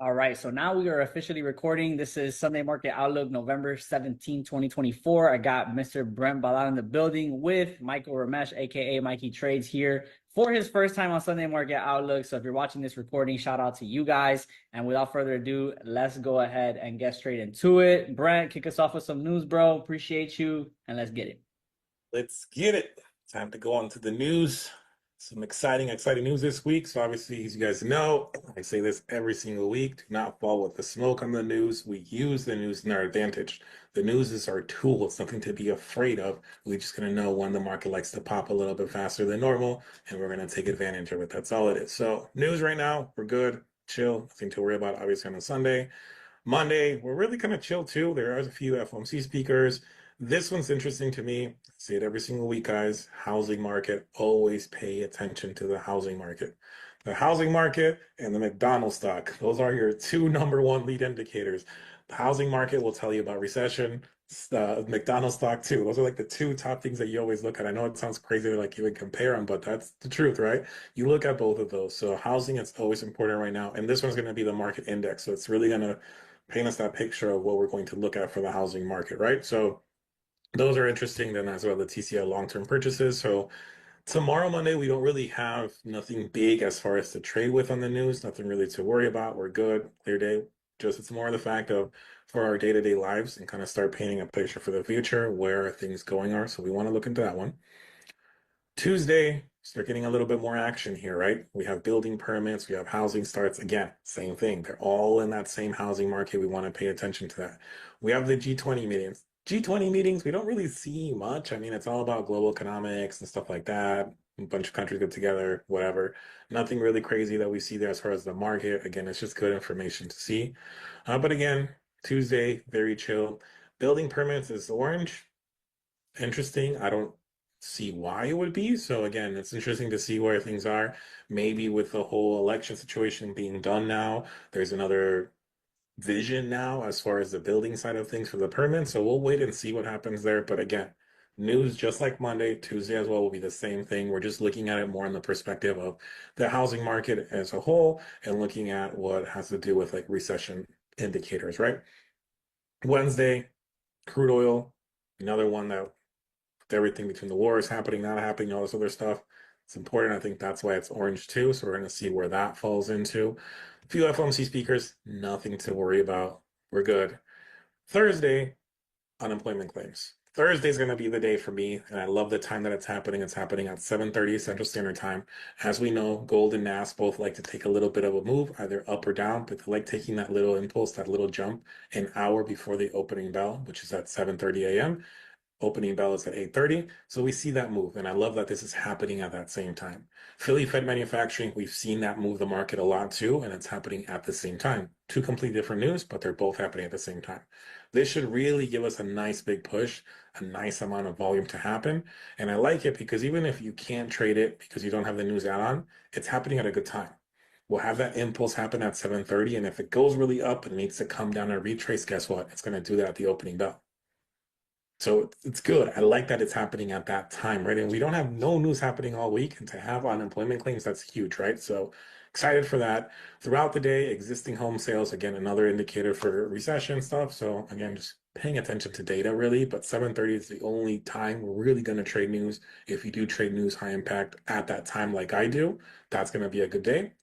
All right, so now we are officially recording. This is Sunday Market Outlook, November 17, 2024. I got Mr. Brent Balad in the building with Michael Ramesh, aka Mikey Trades, here for his first time on Sunday Market Outlook. So if you're watching this recording, shout out to you guys. And without further ado, let's go ahead and get straight into it. Brent, kick us off with some news, bro. Appreciate you, and let's get it. Let's get it. Time to go on to the news. Some exciting news this week. So obviously, as you guys know, I say this every single week. Do not fall with the smoke on the news. We use the news in our advantage. The news is our tool. It's nothing to be afraid of. We're just going to know when the market likes to pop a little bit faster than normal, and we're going to take advantage of it. That's all it is. So news right now, we're good. Chill. Nothing to worry about, obviously, on a Sunday. Monday, we're really kind of chill too. There are a few FOMC speakers. This one's interesting to me. I say it every single week, guys. Housing market. Always pay attention to the housing market. The housing market and the McDonald's stock. Those are your two number one lead indicators. The housing market will tell you about recession. McDonald's stock too. Those are like the two top things that you always look at. I know it sounds crazy to like even compare them, but that's the truth, right? You look at both of those. So housing is always important right now. And this one's going to be the market index. So it's really going to paint us that picture of what we're going to look at for the housing market, right? So those are interesting. Then as well, the TCL long-term purchases. So tomorrow, Monday, we don't really have nothing big as far as to trade with on the news, nothing really to worry about. We're good, clear day. Just it's more the fact of for our day-to-day lives and kind of start painting a picture for the future, where things going are. So we want to look into that one. Tuesday, start getting a little bit more action here, right? We have building permits, we have housing starts. Again, same thing. They're all in that same housing market. We want to pay attention to that. We have the G20 meetings. G20 meetings, we don't really see much. I mean, it's all about global economics and stuff like that. A bunch of countries get together, whatever. Nothing really crazy that we see there as far as the market. Again, it's just good information to see. But again, Tuesday, very chill. Building permits is orange. Interesting. I don't see why it would be. So again, it's interesting to see where things are. Maybe with the whole election situation being done now, there's another vision now as far as the building side of things for the permit. So we'll wait and see what happens there. But again, news just like Monday, Tuesday as well will be the same thing. We're just looking at it more in the perspective of the housing market as a whole and looking at what has to do with like recession indicators, right? Wednesday, crude oil, another one that everything between the wars happening, not happening, all this other stuff. It's important. I think that's why it's orange too. So we're going to see where that falls into. A few FOMC speakers, nothing to worry about. We're good. Thursday, unemployment claims. Thursday is going to be the day for me, and I love the time that it's happening. It's happening at 7:30 Central Standard Time. As we know, gold and NAS both like to take a little bit of a move, either up or down, but they like taking that little impulse, that little jump, an hour before the opening bell, which is at 7:30 a.m. Opening bell is at 8:30. So we see that move. And I love that this is happening at that same time. Philly Fed manufacturing, we've seen that move the market a lot too, and it's happening at the same time. Two completely different news, but they're both happening at the same time. This should really give us a nice big push, a nice amount of volume to happen. And I like it because even if you can't trade it because you don't have the news add-on, it's happening at a good time. We'll have that impulse happen at 7:30. And if it goes really up and needs to come down and retrace, guess what? It's going to do that at the opening bell. So it's good. I like that it's happening at that time, right? And we don't have no news happening all week. And to have unemployment claims, that's huge, right? So excited for that. Throughout the day, existing home sales, again, another indicator for recession stuff. So again, just paying attention to data really. But 7:30 is the only time we're really going to trade news. If you do trade news high impact at that time, like I do, that's going to be a good day.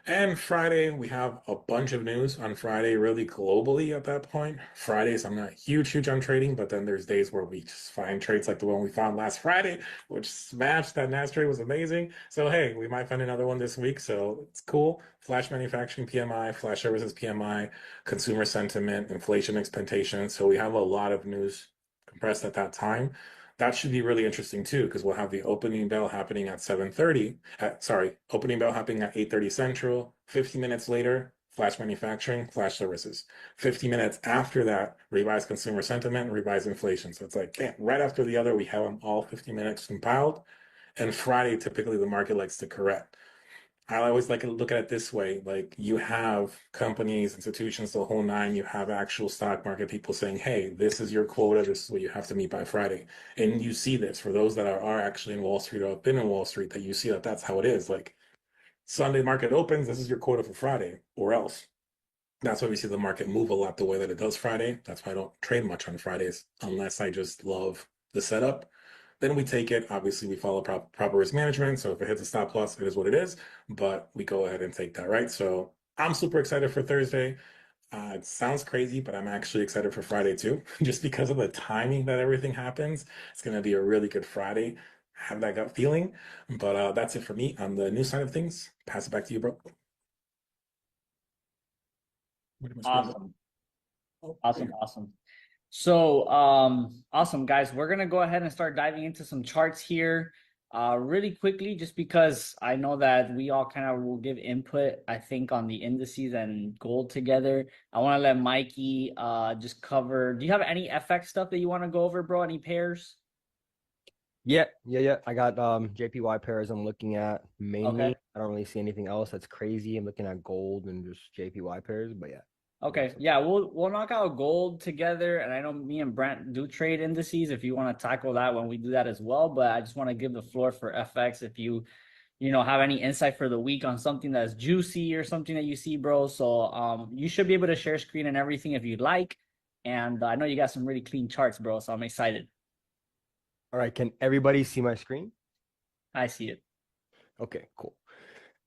And Friday, we have a bunch of news on Friday, really globally at that point. Fridays, I'm not huge on trading, but then there's days where we just find trades like the one we found last Friday, which smashed that NAS trade was amazing. So, hey, we might find another one this week. So it's cool. Flash manufacturing PMI, flash services PMI, consumer sentiment, inflation expectations. So we have a lot of news compressed at that time. That should be really interesting too, because we'll have the opening bell happening at 7:30. Sorry, opening bell happening at 8:30 Central. 50 minutes later, flash manufacturing, flash services. 50 minutes after that, revised consumer sentiment, revised inflation. So it's like, damn, right after the other, we have them all 50 minutes compiled. And Friday, typically the market likes to correct. I always like to look at it this way, like you have companies, institutions, the whole nine, you have actual stock market people saying, hey, this is your quota, this is what you have to meet by Friday. And you see this for those that are actually in Wall Street or have been in Wall Street, that you see that that's how it is. Like Sunday market opens, this is your quota for Friday, or else. That's why we see the market move a lot the way that it does Friday. That's why I don't trade much on Fridays unless I just love the setup. Then we take it. Obviously, we follow proper risk management. So if it hits a stop loss, it is what it is. But we go ahead and take that, right? So I'm super excited for Thursday. It sounds crazy, but I'm actually excited for Friday too, just because of the timing that everything happens. It's going to be a really good Friday. I have that gut feeling. But that's it for me on the news side of things. Pass it back to you, bro. Where did my screen go? Awesome. Oh, there Awesome. you Awesome. So, awesome, guys. We're gonna go ahead and start diving into some charts here, really quickly, just because I know that we all kind of will give input, I think, on the indices and gold together. I want to let Mikey just cover. Do you have any FX stuff that you want to go over, bro? Any pairs? Yeah. I got JPY pairs I'm looking at Okay. mainly. I don't really see anything else that's crazy. I'm looking at gold and just JPY pairs, but yeah. I got Okay. some. Yeah, we'll knock out gold together, and I know me and Brent do trade indices if you want to tackle that when we do that as well. But I just want to give the floor for FX if you have any insight for the week on something that's juicy or something that you see, bro. So you should be able to share screen and everything if you'd like. And I know you got some really clean charts, bro. So I'm excited. All right, can everybody see my screen? I see it. Okay, cool.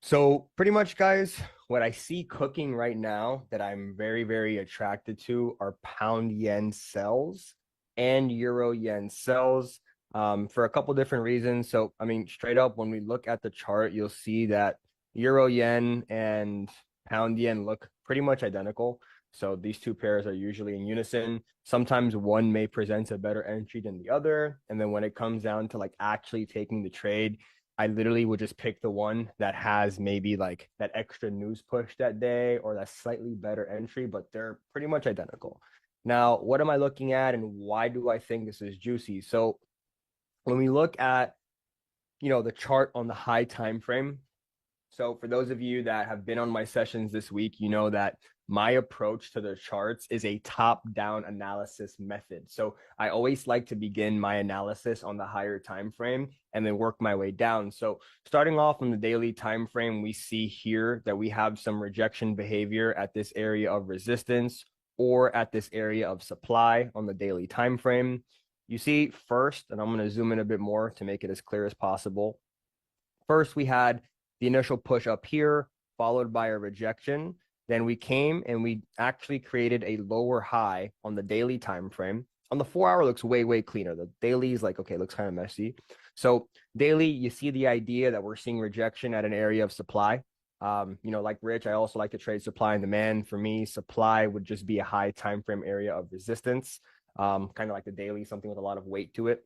So pretty much, guys, what I see cooking right now that I'm very, very attracted to are pound yen sells and euro yen sells for a couple different reasons. So, I mean, straight up, when we look at the chart, you'll see that euro yen and pound yen look pretty much identical. So these two pairs are usually in unison. Sometimes one may present a better entry than the other. And then when it comes down to like actually taking the trade, I literally would just pick the one that has maybe like that extra news push that day or that slightly better entry, but they're pretty much identical. Now, what am I looking at and why do I think this is juicy? So when we look at, the chart on the high time frame, so for those of you that have been on my sessions this week, you know that my approach to the charts is a top-down analysis method. So I always like to begin my analysis on the higher time frame and then work my way down. So starting off on the daily time frame, we see here that we have some rejection behavior at this area of resistance or at this area of supply on the daily time frame. You see first, and I'm going to zoom in a bit more to make it as clear as possible. First, we had the initial push up here, followed by a rejection. Then we came and we actually created a lower high on the daily time frame. On the 4 hour looks way cleaner. The daily is like, okay, looks kind of messy. So daily, you see the idea that we're seeing rejection at an area of supply. Like Rich, I also like to trade supply and demand. For me, supply would just be a high time frame area of resistance, kind of like the daily, something with a lot of weight to it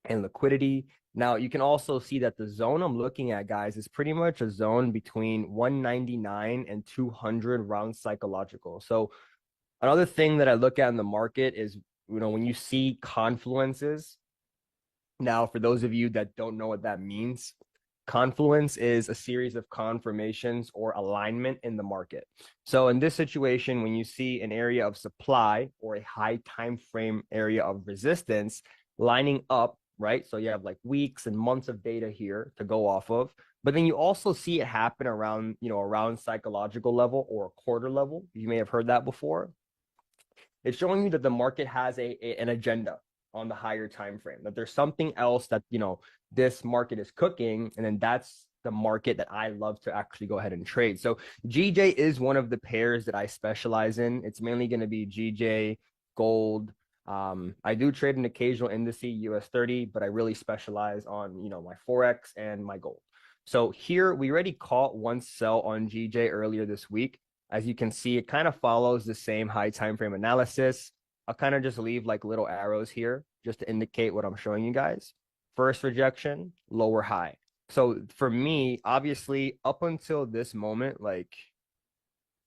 and liquidity. Now, you can also see that the zone I'm looking at, guys, is pretty much a zone between 199 and 200 round psychological. So another thing that I look at in the market is, when you see confluences. Now, for those of you that don't know what that means, confluence is a series of confirmations or alignment in the market. So in this situation, when you see an area of supply or a high time frame area of resistance lining up, right? So you have like weeks and months of data here to go off of. But then you also see it happen around psychological level or a quarter level. You may have heard that before. It's showing you that the market has an agenda on the higher time frame, that there's something else that this market is cooking, and then that's the market that I love to actually go ahead and trade. So GJ is one of the pairs that I specialize in. It's mainly going to be GJ, gold. I do trade an occasional indice US 30, but I really specialize on my forex and my gold. So here we already caught one sell on GJ earlier this week. As you can see, it kind of follows the same high time frame analysis. I'll kind of just leave like little arrows here just to indicate what I'm showing you guys. First rejection, lower high. So for me, obviously, up until this moment, like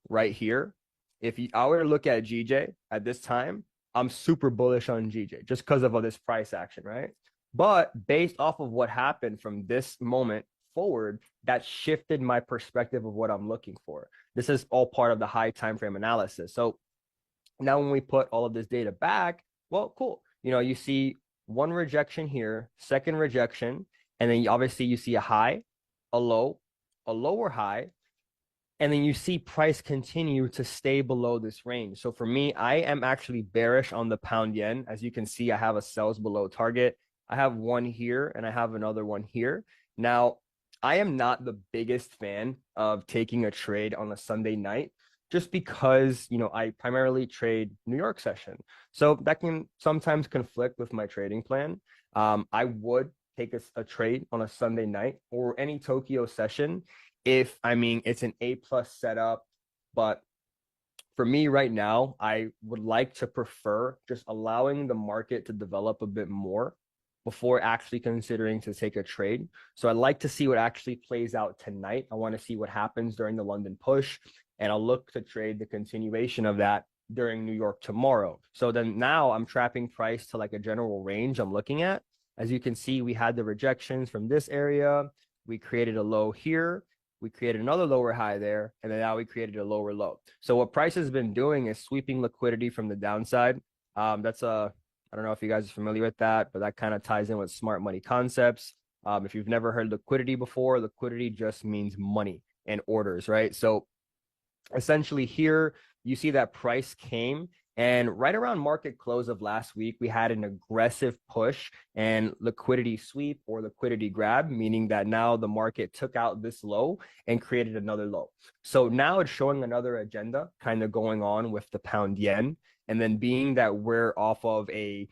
right here, if I were to look at GJ at this time, I'm super bullish on GJ just because of all this price action, right? But based off of what happened from this moment forward, that shifted my perspective of what I'm looking for. This is all part of the high time frame analysis. So now when we put all of this data back, well, cool. You see one rejection here, second rejection, and then obviously you see a high, a low, a lower high, and then you see price continue to stay below this range. So for me, I am actually bearish on the pound yen. As you can see, I have a sells below target. I have one here and I have another one here. Now, I am not the biggest fan of taking a trade on a Sunday night just because, I primarily trade New York session. So that can sometimes conflict with my trading plan. I would take a trade on a Sunday night or any Tokyo session if it's an A plus setup. But for me right now, I would like to prefer just allowing the market to develop a bit more before actually considering to take a trade. So I'd like to see what actually plays out tonight. I want to see what happens during the London push, and I'll look to trade the continuation of that during New York tomorrow. So then now I'm trapping price to like a general range I'm looking at. As you can see, we had the rejections from this area. We created a low here. We created another lower high there, and then now we created a lower low. So what price has been doing is sweeping liquidity from the downside. That's I don't know if you guys are familiar with that, but that kind of ties in with smart money concepts. If you've never heard liquidity before, liquidity just means money and orders, right? So essentially here, you see that price came, and right around market close of last week, we had an aggressive push and liquidity sweep or liquidity grab, meaning that now the market took out this low and created another low. So now it's showing another agenda kind of going on with the pound yen. And then being that we're off of a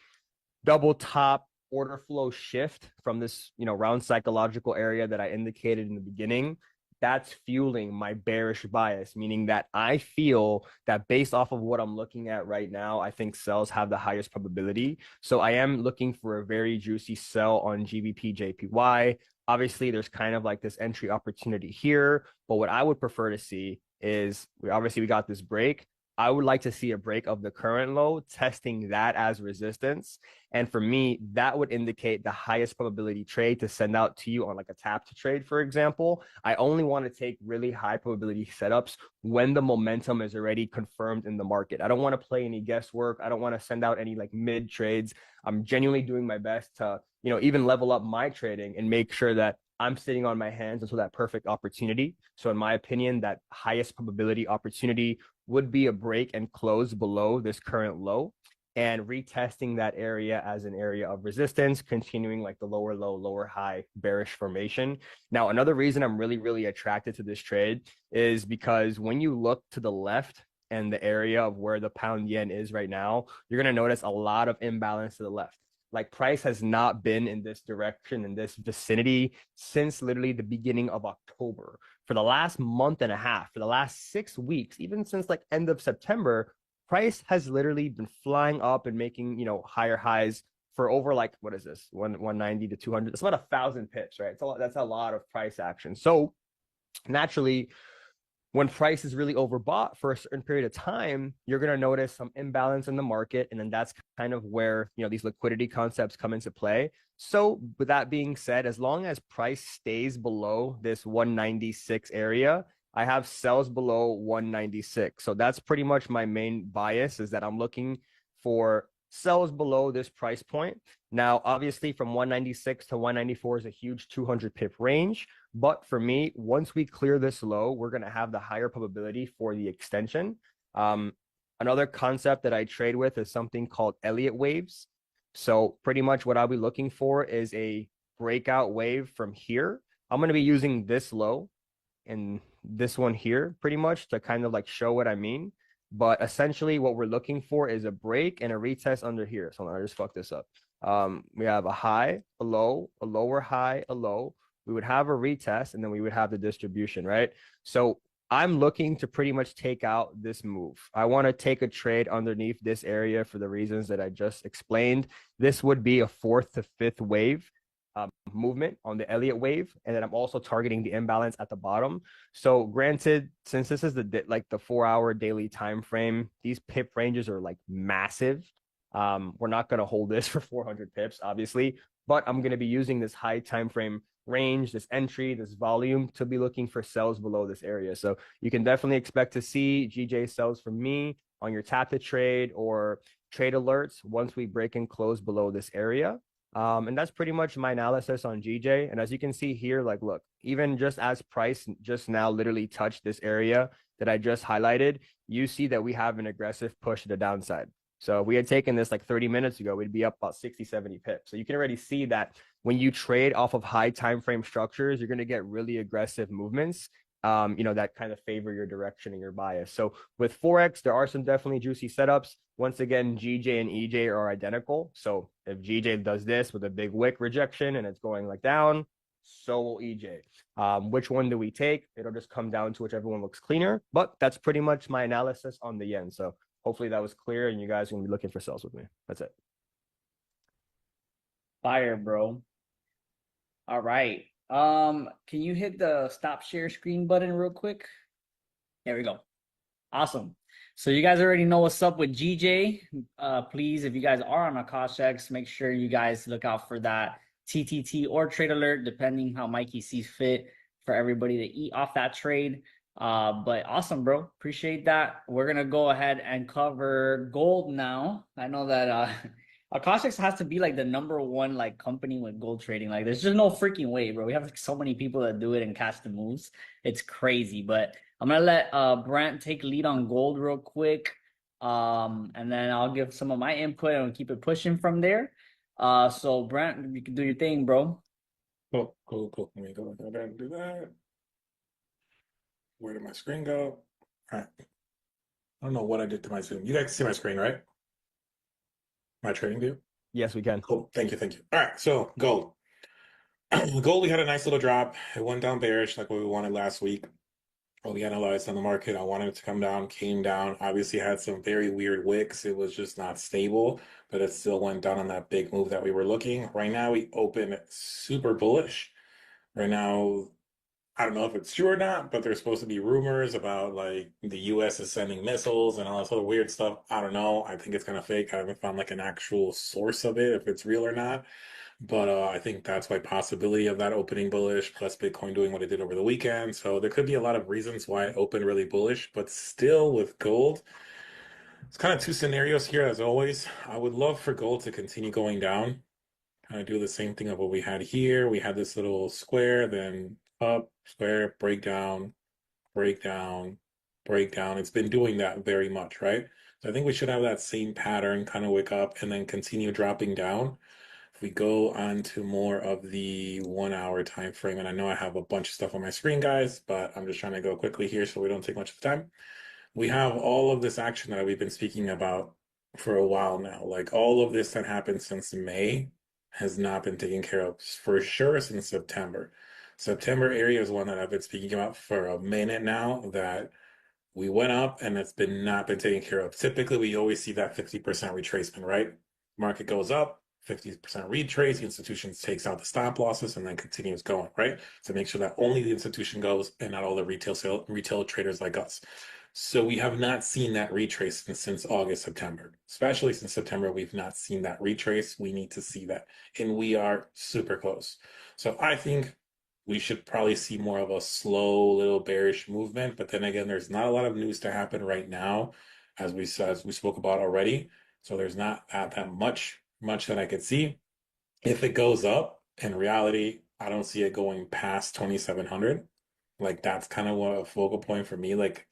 double top order flow shift from this, round psychological area that I indicated in the beginning, that's fueling my bearish bias, meaning that I feel that based off of what I'm looking at right now, I think sells have the highest probability. So I am looking for a very juicy sell on GBP JPY. Obviously, there's kind of like this entry opportunity here, but what I would prefer to see is we got this break. I would like to see a break of the current low, testing that as resistance. And for me, that would indicate the highest probability trade to send out to you on like a tap to trade, for example. I only want to take really high probability setups when the momentum is already confirmed in the market. I don't want to play any guesswork. I don't want to send out any like mid trades. I'm genuinely doing my best to, even level up my trading and make sure that I'm sitting on my hands until that perfect opportunity. So in my opinion, that highest probability opportunity would be a break and close below this current low and retesting that area as an area of resistance, continuing like the lower low, lower high bearish formation. Now, another reason I'm really, really attracted to this trade is because when you look to the left and the area of where the pound yen is right now, you're going to notice a lot of imbalance to the left. Like price has not been in this direction, in this vicinity since literally the beginning of October. For the last month and a half, for the last 6 weeks, even since like end of September, price has literally been flying up and making, higher highs for over like, what is this? 190 to 200. It's about 1,000 pips, right? That's a lot of price action. So naturally, when price is really overbought for a certain period of time, you're going to notice some imbalance in the market. And then that's kind of where, these liquidity concepts come into play. So with that being said, as long as price stays below this 196 area, I have sells below 196. So that's pretty much my main bias, is that I'm looking for sells below this price point. Now, obviously from 196 to 194 is a huge 200 pip range. But for me, once we clear this low, we're going to have the higher probability for the extension. Another concept that I trade with is something called Elliott waves. So pretty much what I'll be looking for is a breakout wave from here. I'm going to be using this low and this one here pretty much to kind of like show what I mean. But essentially what we're looking for is a break and a retest under here. So I just fucked this up. We have a high, a low, a lower high, a low. We would have a retest, and then we would have the distribution, right? So I'm looking to pretty much take out this move. I want to take a trade underneath this area for the reasons that I just explained. This would be a 4th to 5th wave movement on the Elliott wave, and then I'm also targeting the imbalance at the bottom. So granted, since this is the 4-hour daily time frame, these pip ranges are like massive. We're not going to hold this for 400 pips, obviously, but I'm going to be using this high time frame range, this entry, this volume to be looking for sells below this area. So you can definitely expect to see GJ sells from me on your tap to trade or trade alerts once we break and close below this area. And that's pretty much my analysis on GJ. And as you can see here, like, look, even just as price just now literally touched this area that I just highlighted, you see that we have an aggressive push to the downside. So if we had taken this like 30 minutes ago, we'd be up about 60, 70 pips. So you can already see that when you trade off of high time frame structures, you're going to get really aggressive movements, that kind of favor your direction and your bias. So with Forex, there are some definitely juicy setups. Once again, GJ and EJ are identical. So if GJ does this with a big wick rejection and it's going like down, so will EJ. Which one do we take? It'll just come down to whichever one looks cleaner. But that's pretty much my analysis on the yen. So hopefully that was clear and you guys are going to be looking for sales with me. That's it. Fire, bro. All right. Can you hit the stop share screen button real quick? There we go. Awesome. So you guys already know what's up with GJ. Please, if you guys are on Akashx, make sure you guys look out for that TTT or trade alert, depending how Mikey sees fit for everybody to eat off that trade. But awesome, bro. Appreciate that. We're gonna go ahead and cover gold now. I know that Akashx has to be like the #1 like company with gold trading. Like, there's just no freaking way, bro. We have like so many people that do it and catch the moves. It's crazy. But I'm gonna let Brent take lead on gold real quick. And then I'll give some of my input and we'll keep it pushing from there. So Brent, you can do your thing, bro. Cool. Let me go ahead and do that. Where did my screen go? All right. I don't know what I did to my Zoom. You guys can see my screen, right? My trading view? Yes, we can. Cool. Thank you. All right. So gold. Gold, we had a nice little drop. It went down bearish like what we wanted last week. We analyzed on the market. I wanted it to come down, came down. Obviously had some very weird wicks. It was just not stable, but it still went down on that big move that we were looking. Right now we open super bullish. Right now, I don't know if it's true or not, but there's supposed to be rumors about like the US is sending missiles and all this other weird stuff. I don't know. I think it's kind of fake. I haven't found like an actual source of it, if it's real or not. But I think that's why possibility of that opening bullish, plus Bitcoin doing what it did over the weekend. So there could be a lot of reasons why it opened really bullish, but still with gold, it's kind of two scenarios here as always. I would love for gold to continue going down, kind of do the same thing of what we had here. We had this little square, then up, square, breakdown, breakdown, breakdown. It's been doing that very much, right? So I think we should have that same pattern, kind of wake up and then continue dropping down. If we go on to more of the 1 hour time frame, and I know I have a bunch of stuff on my screen, guys, but I'm just trying to go quickly here so we don't take much of the time. We have all of this action that we've been speaking about for a while now. Like all of this that happened since May has not been taken care of for sure since September. September area is one that I've been speaking about for a minute now, that we went up and it's been not been taken care of. Typically, we always see that 50% retracement, right? Market goes up, 50% retrace, the institution takes out the stop losses and then continues going, right? To make sure that only the institution goes and not all the retail traders like us. So we have not seen that retrace since August, September. Especially since September, we've not seen that retrace. We need to see that. And we are super close. So I think we should probably see more of a slow little bearish movement. But then again, there's not a lot of news to happen right now, as we spoke about already. So there's not that much that I could see. If it goes up, in reality, I don't see it going past 2,700. Like that's kind of what a focal point for me. Like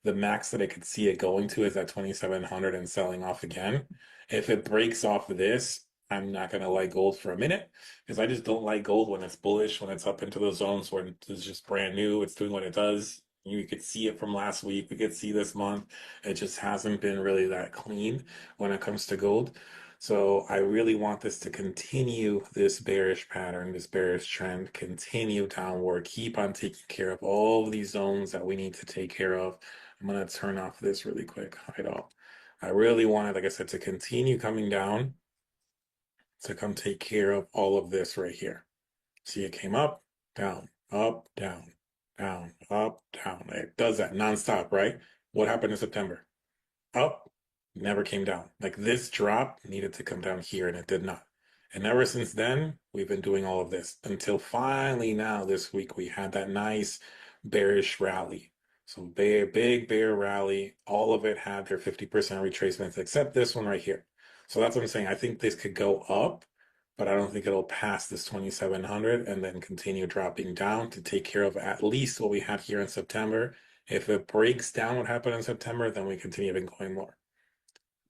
the max that I could see it going to is at 2,700 and selling off again. If it breaks off of this, I'm not gonna like gold for a minute because I just don't like gold when it's bullish, when it's up into those zones where it's just brand new, it's doing what it does. You could see it from last week, we could see this month. It just hasn't been really that clean when it comes to gold. So I really want this to continue this bearish pattern, this bearish trend, continue downward, keep on taking care of all of these zones that we need to take care of. I'm gonna turn off this really quick, hide all. I really wanted, like I said, to continue coming down, to come take care of all of this right here. See, it came up, down, up, down, down, up, down. It does that nonstop, right? What happened in September? Up, never came down. Like this drop needed to come down here and it did not. And ever since then, we've been doing all of this until finally now this week we had that nice bearish rally. So big bear rally. All of it had their 50% retracements except this one right here. So that's what I'm saying. I think this could go up, but I don't think it'll pass this 2,700 and then continue dropping down to take care of at least what we had here in September. If it breaks down what happened in September, then we continue Bitcoin more.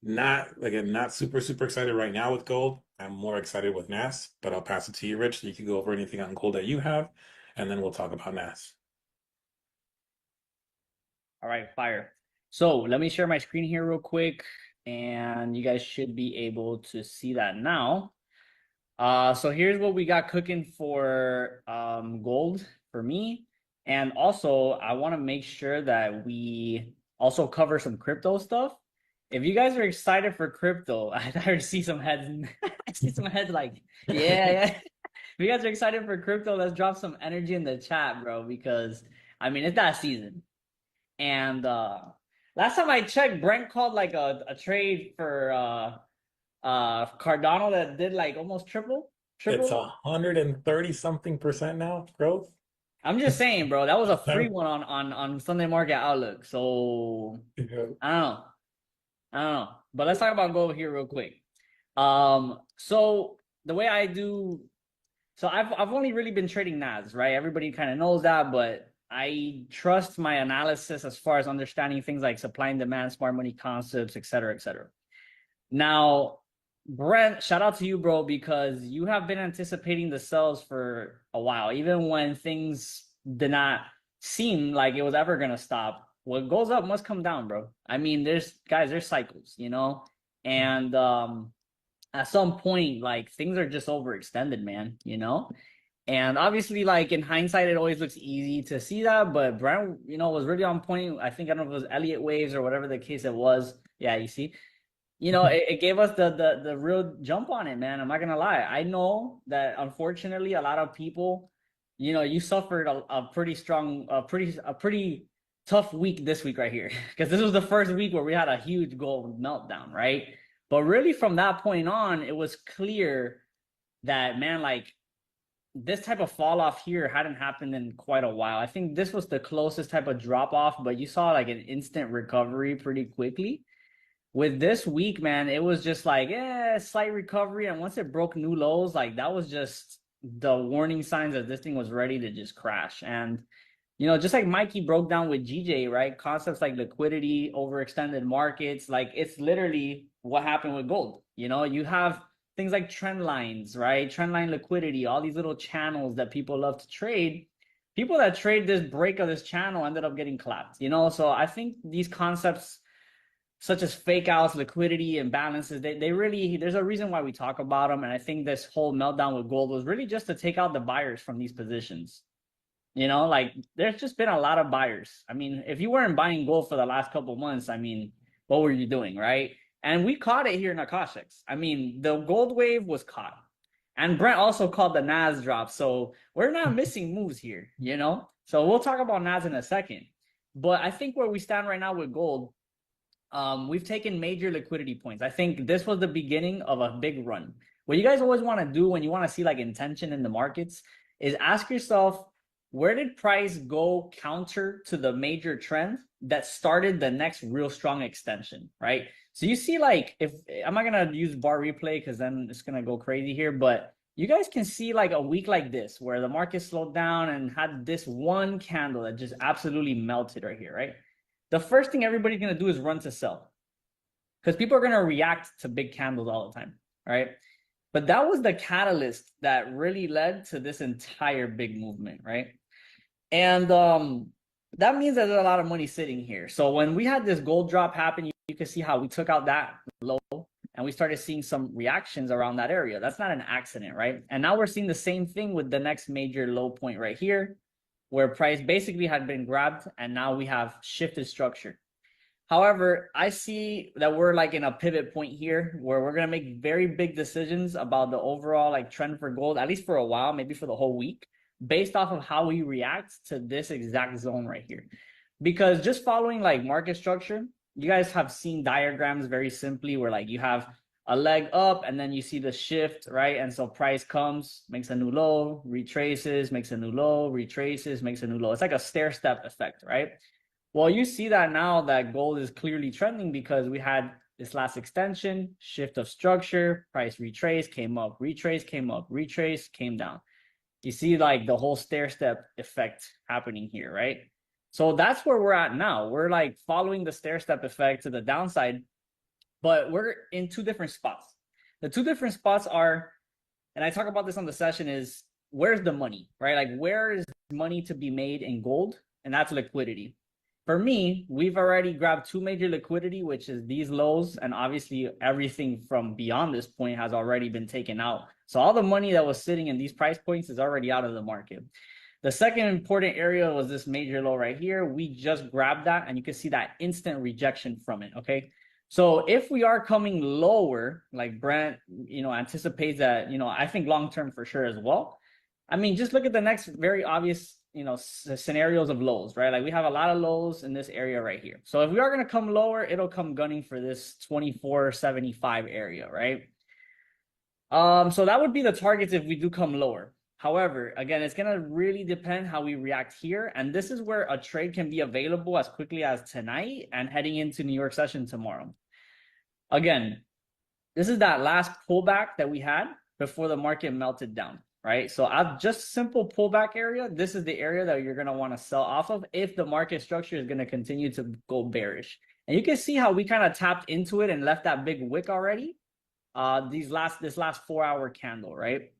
Not super excited right now with gold. I'm more excited with NAS, but I'll pass it to you, Rich. You can go over anything on gold that you have, and then we'll talk about NAS. All right, fire. So let me share my screen here real quick, and you guys should be able to see that now. So here's what we got cooking for gold for me. And also, I want to make sure that we also cover some crypto stuff. If you guys are excited for crypto, I already see some heads. I see some heads like, yeah. If you guys are excited for crypto, let's drop some energy in the chat, bro, because I mean, it's that season. And last time I checked, Brent called like a trade for Cardano that did like almost triple. It's 130 something percent now growth. I'm just saying, bro, that was a free one on Sunday Market Outlook. So Yeah. I don't know. But let's talk about gold here real quick. So the way I do, so I've only really been trading NAS, right? Everybody kind of knows that, but I trust my analysis as far as understanding things like supply and demand, smart money concepts, et cetera, et cetera. Now, Brent, shout out to you, bro, because you have been anticipating the sells for a while, even when things did not seem like it was ever going to stop. What goes up must come down, bro. I mean, there's cycles, you know, and at some point, like things are just overextended, man, you know. And obviously, like in hindsight, it always looks easy to see that, but Brown, you know, was really on point. I think I don't know if it was Elliott waves or whatever the case it was. Yeah, you see, you know, it gave us the real jump on it, man. I'm not gonna lie. I know that unfortunately, a lot of people, you know, you suffered a pretty strong, a pretty tough week this week right here, because this was the first week where we had a huge gold meltdown, right? But really, from that point on, it was clear that, man, like this type of fall off here hadn't happened in quite a while. I think this was the closest type of drop off, but you saw like an instant recovery pretty quickly. With this week, man, it was just like, yeah, slight recovery. And once it broke new lows, like that was just the warning signs that this thing was ready to just crash. And, you know, just like Mikey broke down with GJ, right? Concepts like liquidity, overextended markets, like it's literally what happened with gold. You know, you have things like trend lines, right? Trend line liquidity, all these little channels that people love to trade. People that trade this break of this channel ended up getting clapped, you know? So I think these concepts such as fake outs, liquidity, imbalances, they really, there's a reason why we talk about them. And I think this whole meltdown with gold was really just to take out the buyers from these positions. You know, like there's just been a lot of buyers. I mean, if you weren't buying gold for the last couple of months, I mean, what were you doing, right? And we caught it here in Akashx. I mean, the gold wave was caught. And Brent also called the NAS drop. So we're not missing moves here, you know? So we'll talk about NAS in a second. But I think where we stand right now with gold, we've taken major liquidity points. I think this was the beginning of a big run. What you guys always want to do when you want to see like intention in the markets is ask yourself, where did price go counter to the major trend that started the next real strong extension, right? So you see, like, if I'm not gonna use bar replay because then it's gonna go crazy here, but you guys can see like a week like this where the market slowed down and had this one candle that just absolutely melted right here, right? The first thing everybody's gonna do is run to sell because people are gonna react to big candles all the time, right? But that was the catalyst that really led to this entire big movement, right? And that means that there's a lot of money sitting here. So when we had this gold drop happen, you can see how we took out that low and we started seeing some reactions around that area. That's not an accident, right? And now we're seeing the same thing with the next major low point right here, where price basically had been grabbed and now we have shifted structure. However, I see that we're like in a pivot point here where we're going to make very big decisions about the overall like trend for gold, at least for a while, maybe for the whole week, based off of how we react to this exact zone right here. Because just following like market structure, you guys have seen diagrams very simply where like you have a leg up and then you see the shift, right? And so price comes, makes a new low, retraces, makes a new low, retraces, makes a new low. It's like a stair step effect, right? Well, you see that now that gold is clearly trending because we had This last extension, shift of structure, price retrace, came up, retrace, came up, retrace, came down. You see like the whole stair step effect happening here, right? So that's where we're at now. We're like following the stair step effect to the downside, but we're in two different spots. The two different spots are, and I talk about this on the session, is where's the money, right? Like where is money to be made in gold? And that's liquidity. For me, we've already grabbed two major liquidity, which is these lows, and obviously everything from beyond this point has already been taken out. So all the money that was sitting in these price points is already out of the market. The second important area was this major low right here. We just grabbed that, and you can see that instant rejection from it, okay? So if we are coming lower, like Brent, anticipates that, I think long-term for sure as well. I mean, just look at the next very obvious, scenarios of lows, right? Like we have a lot of lows in this area right here. So if we are going to come lower, it'll come gunning for this 2475 area, right? So that would be the targets if we do come lower. However, again, it's going to really depend how we react here. And this is where a trade can be available as quickly as tonight and heading into New York session tomorrow. Again, this is that last pullback that we had before the market melted down, right? So I've just simple pullback area. This is the area that you're going to want to sell off of if the market structure is going to continue to go bearish. And you can see how we kind of tapped into it and left that big wick already. This last 4 hour candle, right?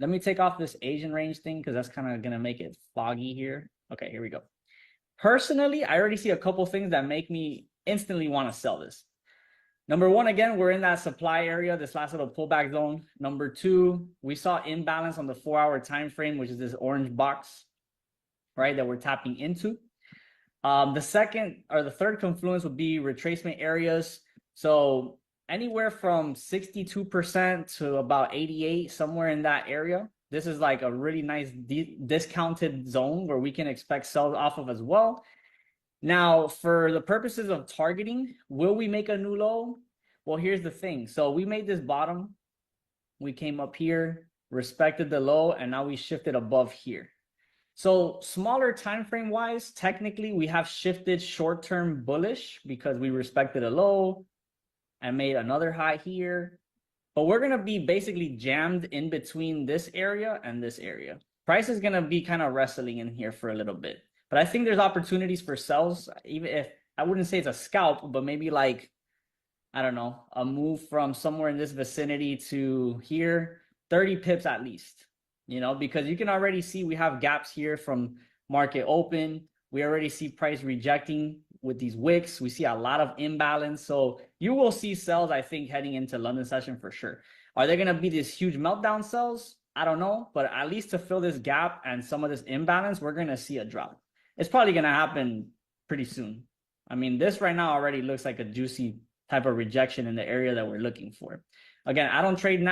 Let me take off this Asian range thing because that's kind of going to make it foggy here. Okay, here we go. Personally, I already see a couple things that make me instantly want to sell this. Number one, again, we're in that supply area, this last little pullback zone. Number two, we saw imbalance on the 4 hour time frame, which is this orange box, right, that we're tapping into. The second or the third confluence would be retracement areas. So anywhere from 62% to about 88, somewhere in that area. This is like a really nice discounted zone where we can expect sells off of as well. Now, for the purposes of targeting, will we make a new low? Well, here's the thing. So we made this bottom. We came up here, respected the low, and now we shifted above here. So smaller time frame wise, technically we have shifted short-term bullish because we respected a low and made another high here. But we're going to be basically jammed in between this area and this area. Price is going to be kind of wrestling in here for a little bit. But I think there's opportunities for sells, even if I wouldn't say it's a scalp, but maybe like, I don't know, a move from somewhere in this vicinity to here, 30 pips at least, because you can already see we have gaps here from market open. We already see price rejecting with these wicks. We see a lot of imbalance. So you will see sells, I think, heading into London session for sure. Are there going to be these huge meltdown sells? I don't know, but at least to fill this gap and some of this imbalance, we're going to see a drop. It's probably going to happen pretty soon. I mean, this right now already looks like a juicy type of rejection in the area that we're looking for. Again, I don't trade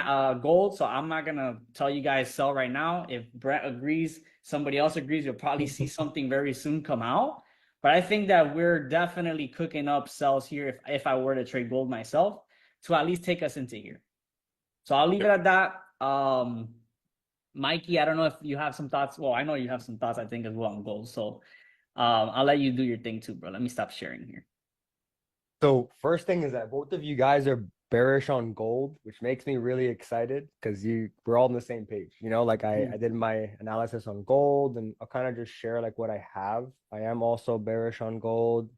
gold, so I'm not going to tell you guys sell right now. If Brett agrees, somebody else agrees, you'll probably see something very soon come out. But I think that we're definitely cooking up sells here if I were to trade gold myself to at least take us into here. So I'll leave it at that. Mikey, I don't know if you have some thoughts. Well, I know you have some thoughts, I think, as well on gold. So I'll let you do your thing too, bro. Let me stop sharing here. So first thing is that both of you guys are bearish on gold, which makes me really excited because we're all on the same page. Like I did my analysis on gold, and I'll kind of just share like what I have. I am also bearish on gold.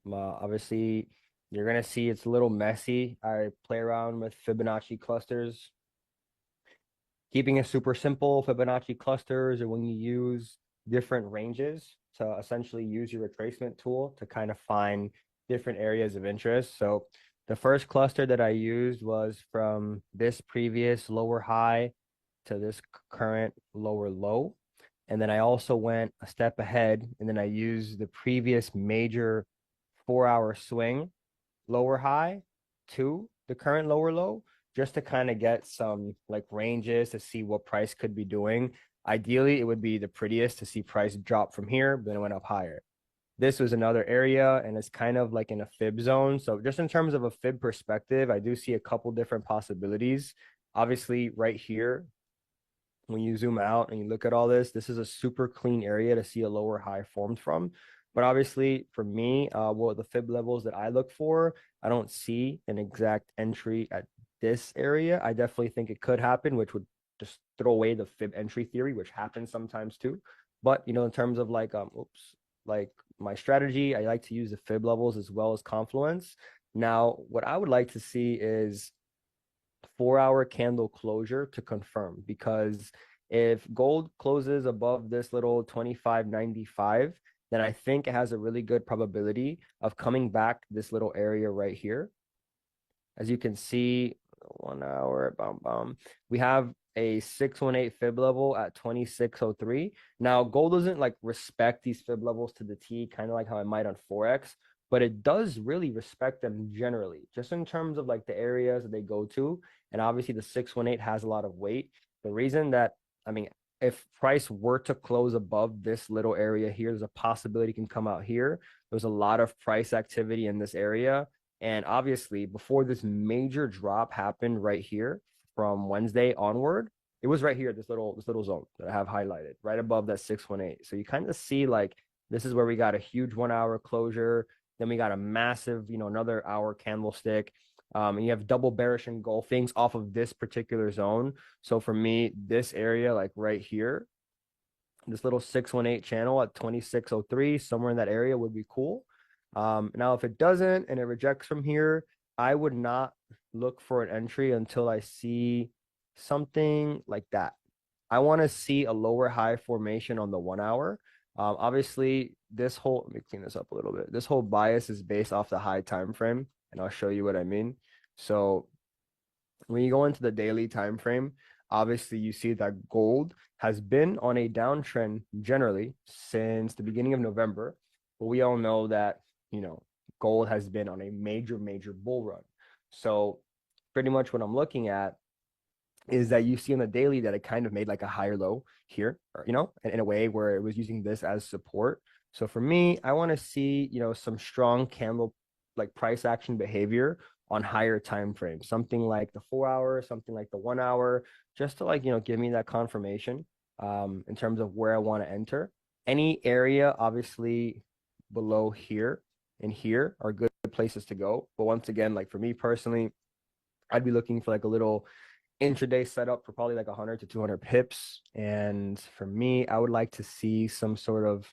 Obviously, you're gonna see it's a little messy. I play around with Fibonacci clusters. Keeping it super simple, Fibonacci clusters are when you use different ranges to essentially use your retracement tool to kind of find different areas of interest. So the first cluster that I used was from this previous lower high to this current lower low. And then I also went a step ahead, and then I used the previous major 4 hour swing lower high to the current lower low, just to kind of get some like ranges to see what price could be doing. Ideally, it would be the prettiest to see price drop from here, but then it went up higher. This was another area, and it's kind of like in a fib zone. So just in terms of a fib perspective, I do see a couple different possibilities. Obviously, right here, when you zoom out and you look at all this, this is a super clean area to see a lower high formed from. But obviously, for me, what the fib levels that I look for, I don't see an exact entry at this area. I definitely think it could happen, which would just throw away the fib entry theory, which happens sometimes too. But in terms of like like my strategy, I like to use the fib levels as well as confluence. Now, what I would like to see is 4-hour candle closure to confirm, because if gold closes above this little 25.95, then I think it has a really good probability of coming back this little area right here. As you can see, 1 hour, we have a 618 fib level at 2603. Now, gold doesn't like respect these fib levels to the T, kind of like how I might on Forex, but it does really respect them generally, just in terms of like the areas that they go to. And obviously, the 618 has a lot of weight. The reason that, I mean, if price were to close above this little area here, there's a possibility it can come out here. There's a lot of price activity in this area. And obviously, before this major drop happened right here from Wednesday onward, it was right here, this little zone that I have highlighted, right above that 618. So you kind of see like this is where we got a huge 1 hour closure. Then we got a massive, another hour candlestick. And you have double bearish engulfings off of this particular zone. So for me, this area, like right here, this little 618 channel at 2603, somewhere in that area would be cool. Now, if it doesn't and it rejects from here, I would not look for an entry until I see something like that. I want to see a lower high formation on the 1 hour. Obviously, let me clean this up a little bit. This whole bias is based off the high time frame, and I'll show you what I mean. So when you go into the daily time frame, obviously you see that gold has been on a downtrend generally since the beginning of November. But we all know that, gold has been on a major, major bull run. So pretty much what I'm looking at is that you see on the daily that it kind of made like a higher low here, or, in a way where it was using this as support. So for me, I want to see, some strong candle like price action behavior on higher time frames, something like the 4 hour, something like the 1 hour, just to like, give me that confirmation in terms of where I want to enter. Any area, obviously, below here and here are good places to go. But once again, like for me personally, I'd be looking for like a little intraday setup for probably like 100 to 200 pips. And for me, I would like to see some sort of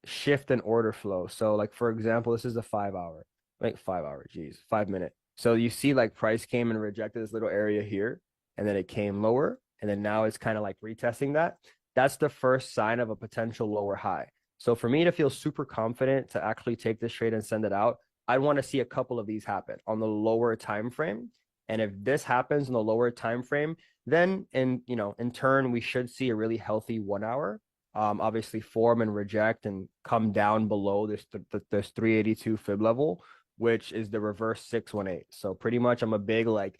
shift in order flow. So like, for example, this is a 5 hour, like 5 hour, geez, 5 minute. So you see like price came and rejected this little area here, and then it came lower. And then now it's kind of like retesting that. That's the first sign of a potential lower high. So for me to feel super confident to actually take this trade and send it out, I'd want to see a couple of these happen on the lower time frame. And if this happens in the lower time frame, then in turn, we should see a really healthy 1 hour obviously form and reject and come down below this 382 fib level, which is the reverse 618. So pretty much I'm a big like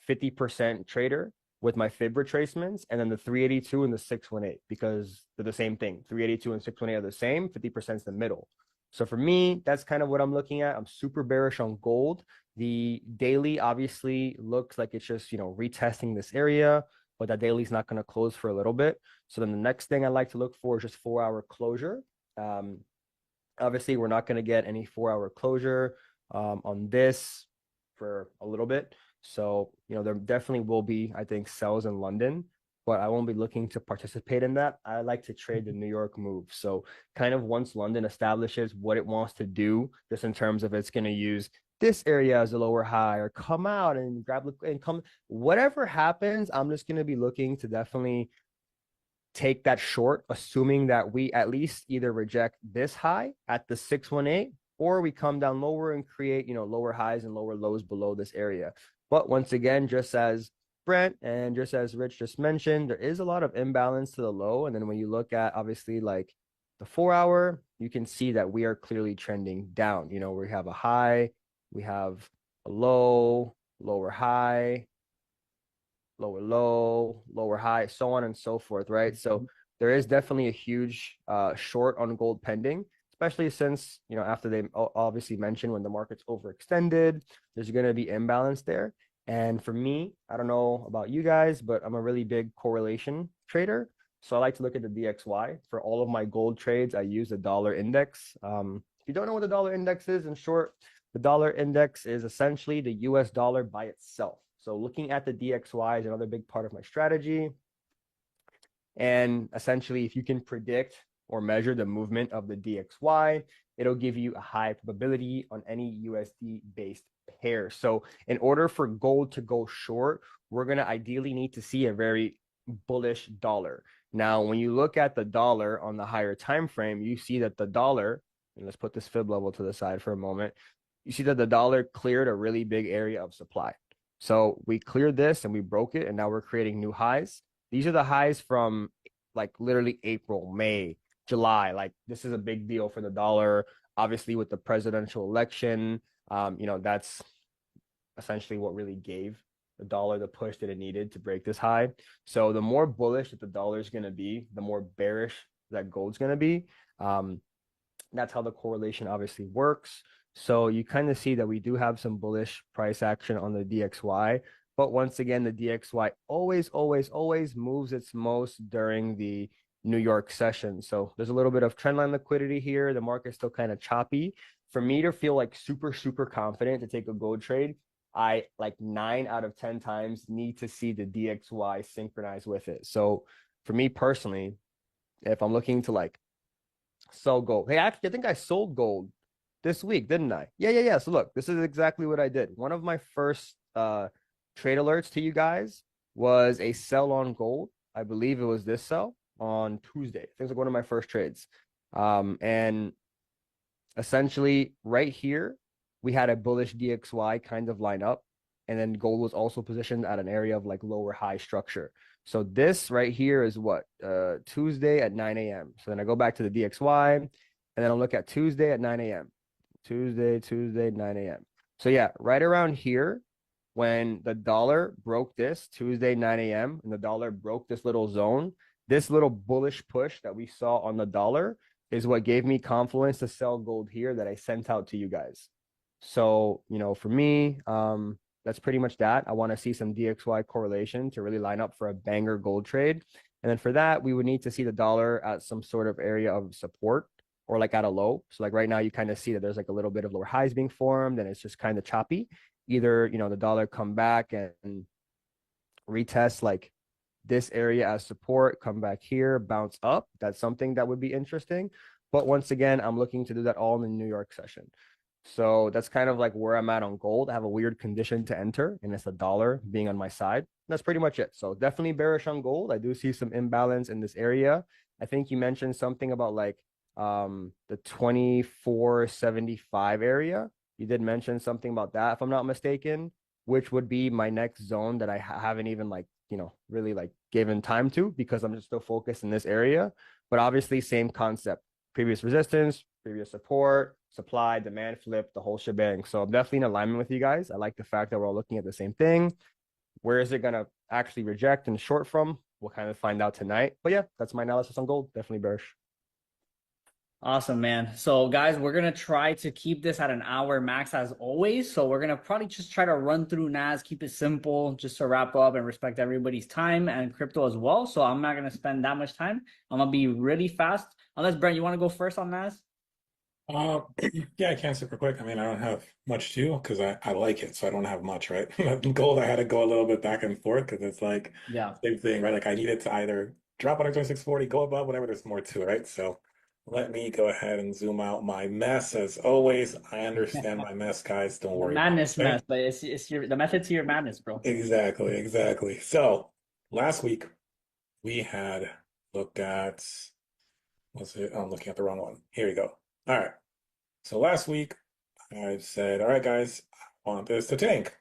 50% trader with my fib retracements, and then the 382 and the 618, because they're the same thing. 382 and 618 are the same, 50% is the middle. So for me, that's kind of what I'm looking at. I'm super bearish on gold. The daily obviously looks like it's just, retesting this area, but that daily is not going to close for a little bit. So then the next thing I like to look for is just 4 hour closure. Obviously, we're not going to get any 4 hour closure on this for a little bit. So, there definitely will be, I think, sells in London, but I won't be looking to participate in that. I like to trade the New York move. So kind of once London establishes what it wants to do, just in terms of it's going to use this area as a lower high or come out and grab and come, whatever happens, I'm just going to be looking to definitely take that short, assuming that we at least either reject this high at the 618, or we come down lower and create, lower highs and lower lows below this area. But once again, just as Brent and just as Rich just mentioned, there is a lot of imbalance to the low. And then when you look at obviously like the 4 hour, you can see that we are clearly trending down. We have a high, we have a low, lower high, lower low, lower high, so on and so forth, right? So there is definitely a huge short on gold pending, especially since, after they obviously mentioned when the market's overextended, there's going to be imbalance there. And for me, I don't know about you guys, but I'm a really big correlation trader. So I like to look at the DXY. For all of my gold trades, I use the dollar index. If you don't know what the dollar index is, in short, the dollar index is essentially the US dollar by itself. So looking at the DXY is another big part of my strategy. And essentially, if you can predict or measure the movement of the DXY, it'll give you a high probability on any USD based pair. So in order for gold to go short, we're going to ideally need to see a very bullish dollar. Now, when you look at the dollar on the higher time frame, you see that the dollar, and let's put this fib level to the side for a moment, you see that the dollar cleared a really big area of supply. So we cleared this and we broke it, and now we're creating new highs. These are the highs from like literally April, May, July. Like this is a big deal for the dollar. Obviously, with the presidential election, that's essentially what really gave the dollar the push that it needed to break this high. So the more bullish that the dollar is going to be, the more bearish that gold's going to be. That's how the correlation obviously works. So you kind of see that we do have some bullish price action on the DXY. But once again, the DXY always moves its most during the New York session. So there's a little bit of trendline liquidity here. The market's still kind of choppy. For me to feel like super confident to take a gold trade, I like 9 out of 10 times need to see the DXY synchronize with it. So for me personally, if I'm looking to like sell gold, hey, actually, I think I sold gold this week, didn't I? Yeah. So look, this is exactly what I did. One of my first trade alerts to you guys was a sell on gold. I believe it was this sell on Tuesday. I think it was like one of my first trades. And essentially right here, we had a bullish DXY kind of line up. And then gold was also positioned at an area of like lower high structure. So this right here is what? Tuesday at 9 a.m. So then I go back to the DXY and then I'll look at Tuesday at 9 a.m. Tuesday, 9 a.m. So yeah, right around here, when the dollar broke this Tuesday, 9 a.m., and the dollar broke this little zone, this little bullish push that we saw on the dollar is what gave me confidence to sell gold here that I sent out to you guys. So, for me, that's pretty much that. I want to see some DXY correlation to really line up for a banger gold trade. And then for that, we would need to see the dollar at some sort of area of support or like at a low. So like right now, you kind of see that there's like a little bit of lower highs being formed and it's just kind of choppy. Either, the dollar come back and retest like this area as support, come back here, bounce up. That's something that would be interesting. But once again, I'm looking to do that all in the New York session. So that's kind of like where I'm at on gold. I have a weird condition to enter, and it's the dollar being on my side. That's pretty much it. So definitely bearish on gold. I do see some imbalance in this area. I think you mentioned something about like the 2475 area. You did mention something about that, if I'm not mistaken, which would be my next zone that I haven't even like, really like given time to because I'm just still focused in this area. But obviously, same concept. Previous resistance, previous support, supply, demand flip, the whole shebang. So I'm definitely in alignment with you guys. I like the fact that we're all looking at the same thing. Where is it going to actually reject and short from? We'll kind of find out tonight. But yeah, that's my analysis on gold. Definitely bearish. Awesome, man. So, guys, we're going to try to keep this at an hour max as always. So, we're going to probably just try to run through NAS, keep it simple, just to wrap up and respect everybody's time and crypto as well. So, I'm not going to spend that much time. I'm going to be really fast. Unless, Brent, you want to go first on NAS? Yeah, I can super quick. I mean, I don't have much to because I like it, so I don't have much, right? Gold, I had to go a little bit back and forth because it's like Yeah. same thing, right? Like I needed to either drop under 2640, go above, whatever. There's more to it, right? So let me go ahead and zoom out my mess. As always, I understand my mess, guys. Don't worry about it. Madness Okay? mess, but it's the method to your madness, bro. Exactly. So last week we had looked at, was it? I'm looking at the wrong one. Here we go. All right. So last week I said, all right, guys, I want this to tank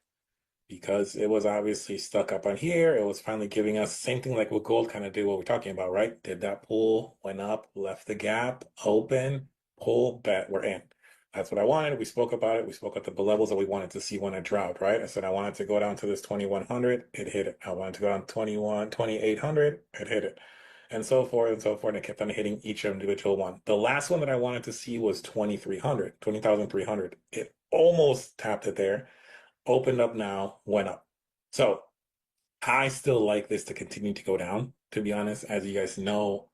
because it was obviously stuck up on here. It was finally giving us same thing like what gold kind of did, what we're talking about, right? Did that pull, went up, left the gap, open, pull, bet, we're in. That's what I wanted. We spoke about it. We spoke at the levels that we wanted to see when it dropped, right? I said I wanted to go down to this 2100, it hit it. I wanted to go down 2800, it hit it. And so forth and so forth. And it kept on hitting each individual one. The last one that I wanted to see was 2300, 20,300. It almost tapped it there, opened up now, went up. So I still like this to continue to go down. to be honest. As you guys know,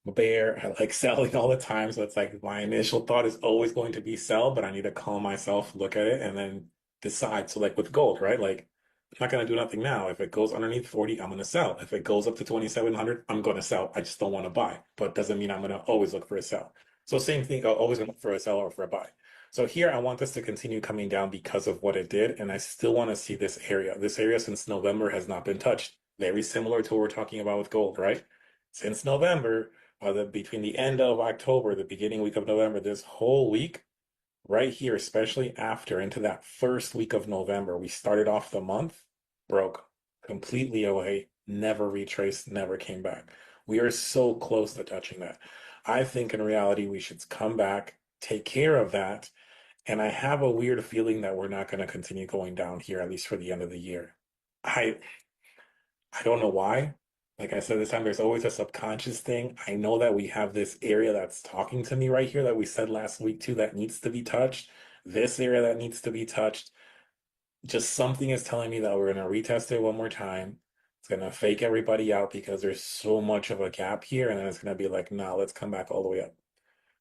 I'm a bear. I like selling all the time. So it's like my initial thought is always going to be sell, but I need to calm myself, look at it, and then decide. So like with gold, right? Like I'm not gonna do nothing now. If it goes underneath 40, I'm gonna sell. If it goes up to 2,700, I'm gonna sell. I just don't want to buy. But doesn't mean I'm gonna always look for a sell. So same thing, I'll always look for a sell or for a buy. So here I want this to continue coming down because of what it did, and I still want to see this area. This area since November has not been touched. Very similar to what we're talking about with gold, right? Since November, between the end of October, the beginning week of November, this whole week, right here, especially after into that first week of November, we started off the month, broke completely away, never retraced, never came back. We are so close to touching that. I think in reality, we should come back, take care of that. And I have a weird feeling that we're not going to continue going down here, at least for the end of the year. I I don't know why. Like I said this time, there's always a subconscious thing. I know that we have this area that's talking to me right here that we said last week too that needs to be touched. This area that needs to be touched. Just something is telling me that we're gonna retest it one more time. It's gonna fake everybody out because there's so much of a gap here, and then it's gonna be like, nah, let's come back all the way up.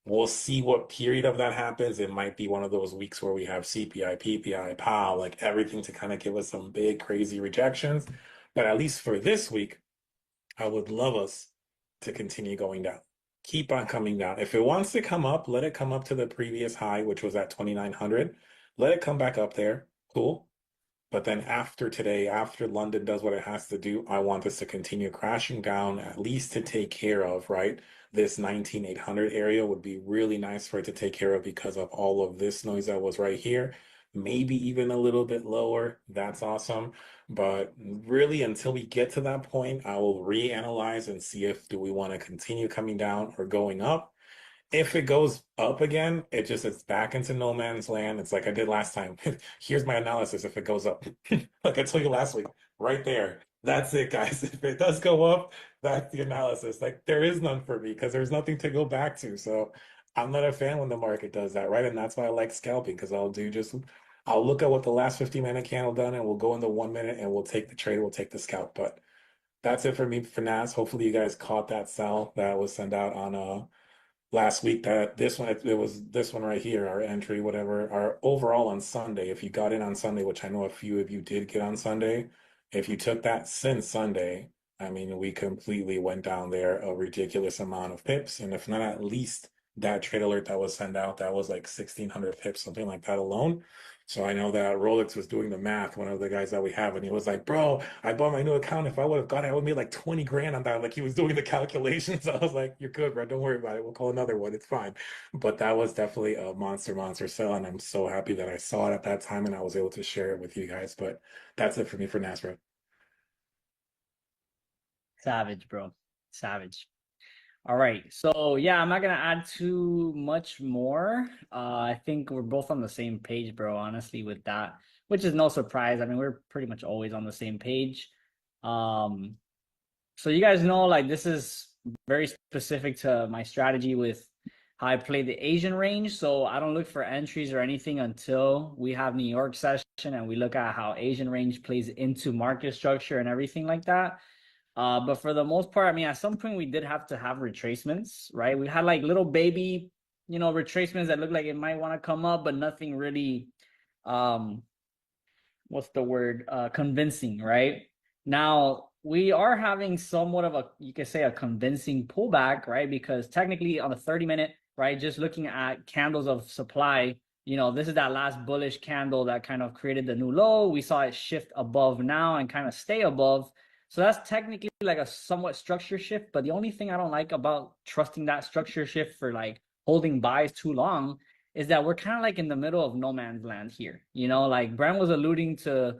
We'll see what period of that happens. It might be one of those weeks where we have CPI, PPI, POW, like everything to kind of give us some big crazy rejections. But at least for this week, I would love us to continue going down. Keep on coming down. If it wants to come up, let it come up to the previous high, which was at 2,900. Let it come back up there. Cool. But then after today, after London does what it has to do, I want this to continue crashing down, at least to take care of, right? This 19,800 area would be really nice for it to take care of because of all of this noise that was right here. Maybe even a little bit lower. That's awesome. But really, until we get to that point, I will reanalyze and see if do we want to continue coming down or going up. If it goes up again, it's back into no man's land. It's like I did last time. Here's my analysis if it goes up. Like I told you last week, right there. That's it, guys. If it does go up, that's the analysis. Like there is none for me because there's nothing to go back to. So I'm not a fan when the market does that, right? And that's why I like scalping because I'll look at what the last 15-minute candle done and we'll go in the 1 minute and we'll take the trade, we'll take the scalp. But that's it for me for Nas. Hopefully you guys caught that sell that was sent out on last week. That this one, it was this one right here, our entry, whatever, our overall on Sunday. If you got in on Sunday, which I know a few of you did get on Sunday, if you took that since Sunday, I mean, we completely went down there a ridiculous amount of pips. And if not, at least that trade alert that was sent out, that was like 1,600 pips, something like that alone. So I know that Rolex was doing the math, one of the guys that we have, and he was like, bro, I bought my new account. If I would have got it, I would have made like 20 grand on that. Like he was doing the calculations. I was like, you're good, bro. Don't worry about it. We'll call another one. It's fine. But that was definitely a monster sell. And I'm so happy that I saw it at that time and I was able to share it with you guys. But that's it for me for Nasra. Savage, bro. Savage. All right. So yeah, I'm not gonna add too much more. I think we're both on the same page, bro, honestly, with that, which is no surprise. I mean, we're pretty much always on the same page. Um, so you guys know, like, this is very specific to my strategy with how I play the Asian range. So I don't look for entries or anything until we have New York session and we look at how Asian range plays into market structure and everything like that. But for the most part, I mean, at some point we did have to have retracements, right? We had like little baby, retracements that look like it might want to come up, but nothing really, um, what's the word? Convincing, right? Now we are having somewhat of you could say a convincing pullback, right? Because technically on the 30-minute, right, just looking at candles of supply, this is that last bullish candle that kind of created the new low. We saw it shift above now and kind of stay above. So that's technically like a somewhat structure shift. But the only thing I don't like about trusting that structure shift for like holding buys too long is that we're kind of like in the middle of no man's land here. Like Brent was alluding to,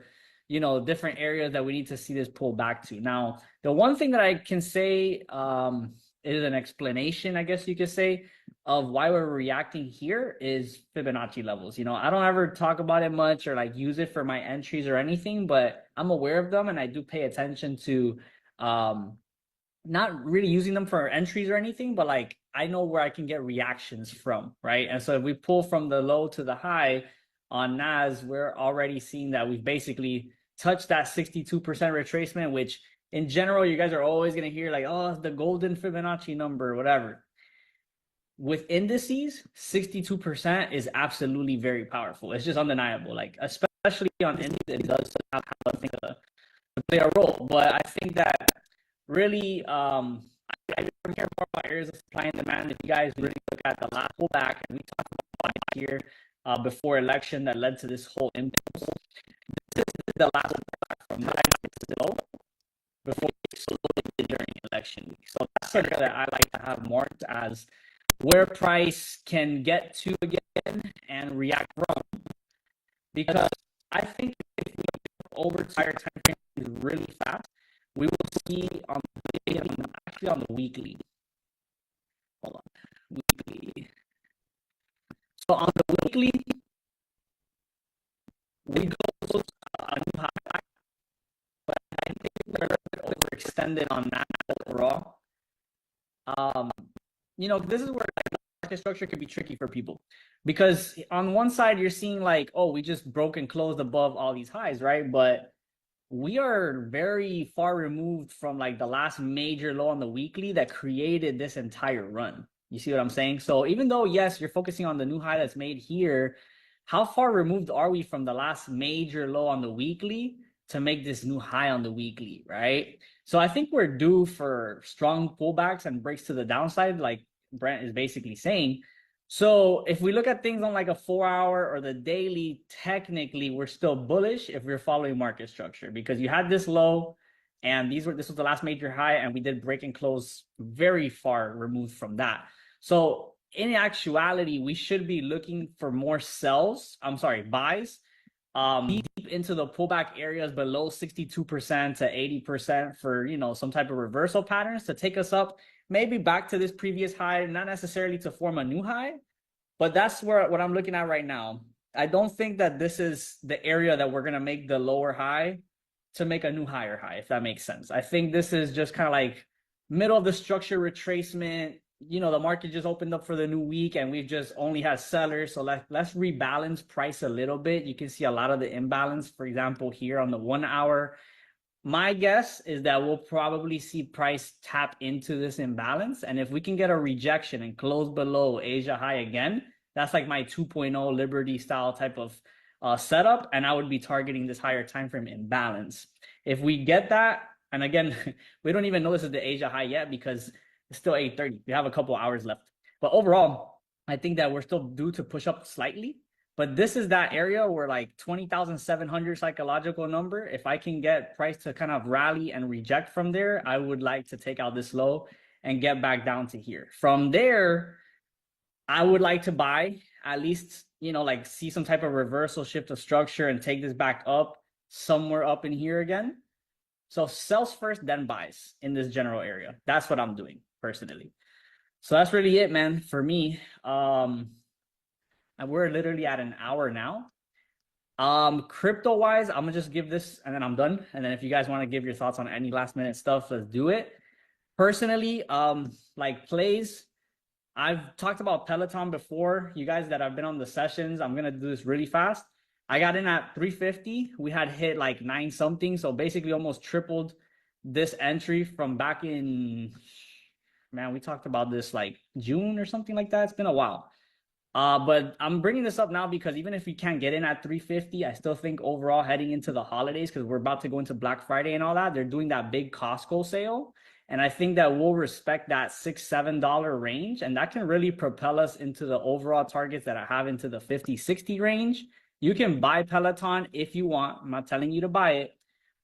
different areas that we need to see this pull back to. Now, the one thing that I can say is an explanation, I guess you could say, of why we're reacting here is Fibonacci levels. I don't ever talk about it much or like use it for my entries or anything, but I'm aware of them and I do pay attention to not really using them for entries or anything, but like I know where I can get reactions from, right? And so if we pull from the low to the high on NAS, we're already seeing that we've basically touched that 62% retracement, which in general, you guys are always going to hear like, oh, the golden Fibonacci number, whatever. With indices, 62% is absolutely very powerful. It's just undeniable. Like, especially on indices, it does have, I think, to play a role. But I think that really, I don't care more about areas of supply and demand. If you guys really look at the last pullback, and we talked about it here before election that led to this whole impulse, this is the last pullback from that low before it slowly during election week. So that's something that I like to have marked as where price can get to again and react from. Because I think if we over higher time frame really fast, we will see on actually on the weekly. Hold on, weekly. So on the weekly, we go to a new high, but I think we're a bit overextended on that overall. You know, this is where like, market structure could be tricky for people because on one side you're seeing like, oh, we just broke and closed above all these highs, right? But we are very far removed from like the last major low on the weekly that created this entire run. You see what I'm saying? So even though, yes, you're focusing on the new high that's made here, how far removed are we from the last major low on the weekly to make this new high on the weekly, right? So I think we're due for strong pullbacks and breaks to the downside, like Brent is basically saying. So if we look at things on like a 4-hour or the daily, technically we're still bullish if we're following market structure because you had this low and this was the last major high and we did break and close very far removed from that. So in actuality, we should be looking for more buys deep into the pullback areas below 62% to 80% for, you know, some type of reversal patterns to take us up maybe back to this previous high, not necessarily to form a new high, but that's what I'm looking at right now. I don't think that this is the area that we're going to make the lower high to make a new higher high, if that makes sense. I think this is just kind of like middle of the structure retracement. You know, the market just opened up for the new week and we've just only had sellers. So let's rebalance price a little bit. You can see a lot of the imbalance, for example, here on the 1 hour. My guess is that we'll probably see price tap into this imbalance. And if we can get a rejection and close below Asia high again, that's like my 2.0 Liberty style type of setup. And I would be targeting this higher time frame imbalance. If we get that, and again, we don't even know this is the Asia high yet because it's still 8:30. We have a couple hours left. But overall, I think that we're still due to push up slightly. But this is that area where like 20,700 psychological number. If I can get price to kind of rally and reject from there, I would like to take out this low and get back down to here. From there, I would like to buy at least, you know, like see some type of reversal shift of structure and take this back up somewhere up in here again. So sells first, then buys in this general area. That's what I'm doing personally. So that's really it, man, for me. And we're literally at an hour now. Crypto wise, I'm gonna just give this and then I'm done. And then if you guys want to give your thoughts on any last minute stuff, let's do it. Personally, like plays, I've talked about Peloton before. You guys that have been on the sessions, I'm gonna do this really fast. I got in at 350. We had hit like 9 something, so basically almost tripled this entry from back in, man, we talked about this like June or something like that. It's been a while. But I'm bringing this up now because even if we can't get in at 350, I still think overall heading into the holidays, because we're about to go into Black Friday and all that, they're doing that big Costco sale. And I think that we'll respect that $6-7 range. And that can really propel us into the overall targets that I have into the 50-60 range. You can buy Peloton if you want. I'm not telling you to buy it.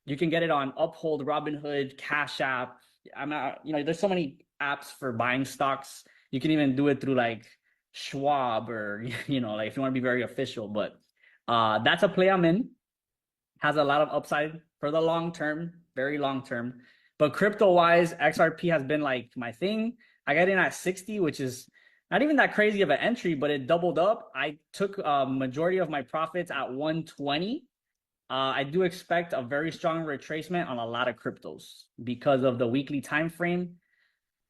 You can get it on Uphold, Robinhood, Cash App. I'm not, you know, there's so many apps for buying stocks. You can even do it through like Schwab or, you know, like if you want to be very official. But that's a play I'm in. Has a lot of upside for the long term, very long term. But crypto wise, XRP has been like my thing. I got in at 60, which is not even that crazy of an entry, but it doubled up. I took a majority of my profits at 120. I do expect a very strong retracement on a lot of cryptos because of the weekly time frame.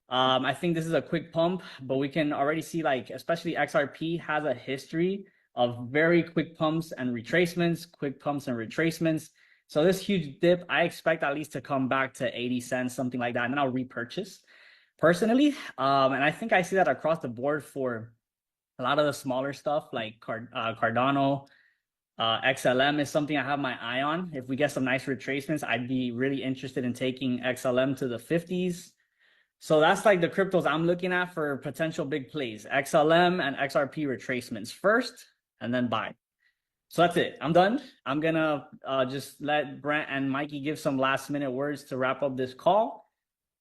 I think this is a quick pump, but we can already see, like, especially XRP has a history of very quick pumps and retracements, quick pumps and retracements. So this huge dip, I expect at least to come back to 80 cents, something like that, and then I'll repurchase personally. And I think I see that across the board for a lot of the smaller stuff like Cardano. XLM is something I have my eye on. If we get some nice retracements, I'd be really interested in taking XLM to the 50s. So that's like the cryptos I'm looking at for potential big plays. XLM and XRP retracements first, and then buy. So that's it. I'm done. I'm gonna just let Brent and Mikey give some last minute words to wrap up this call.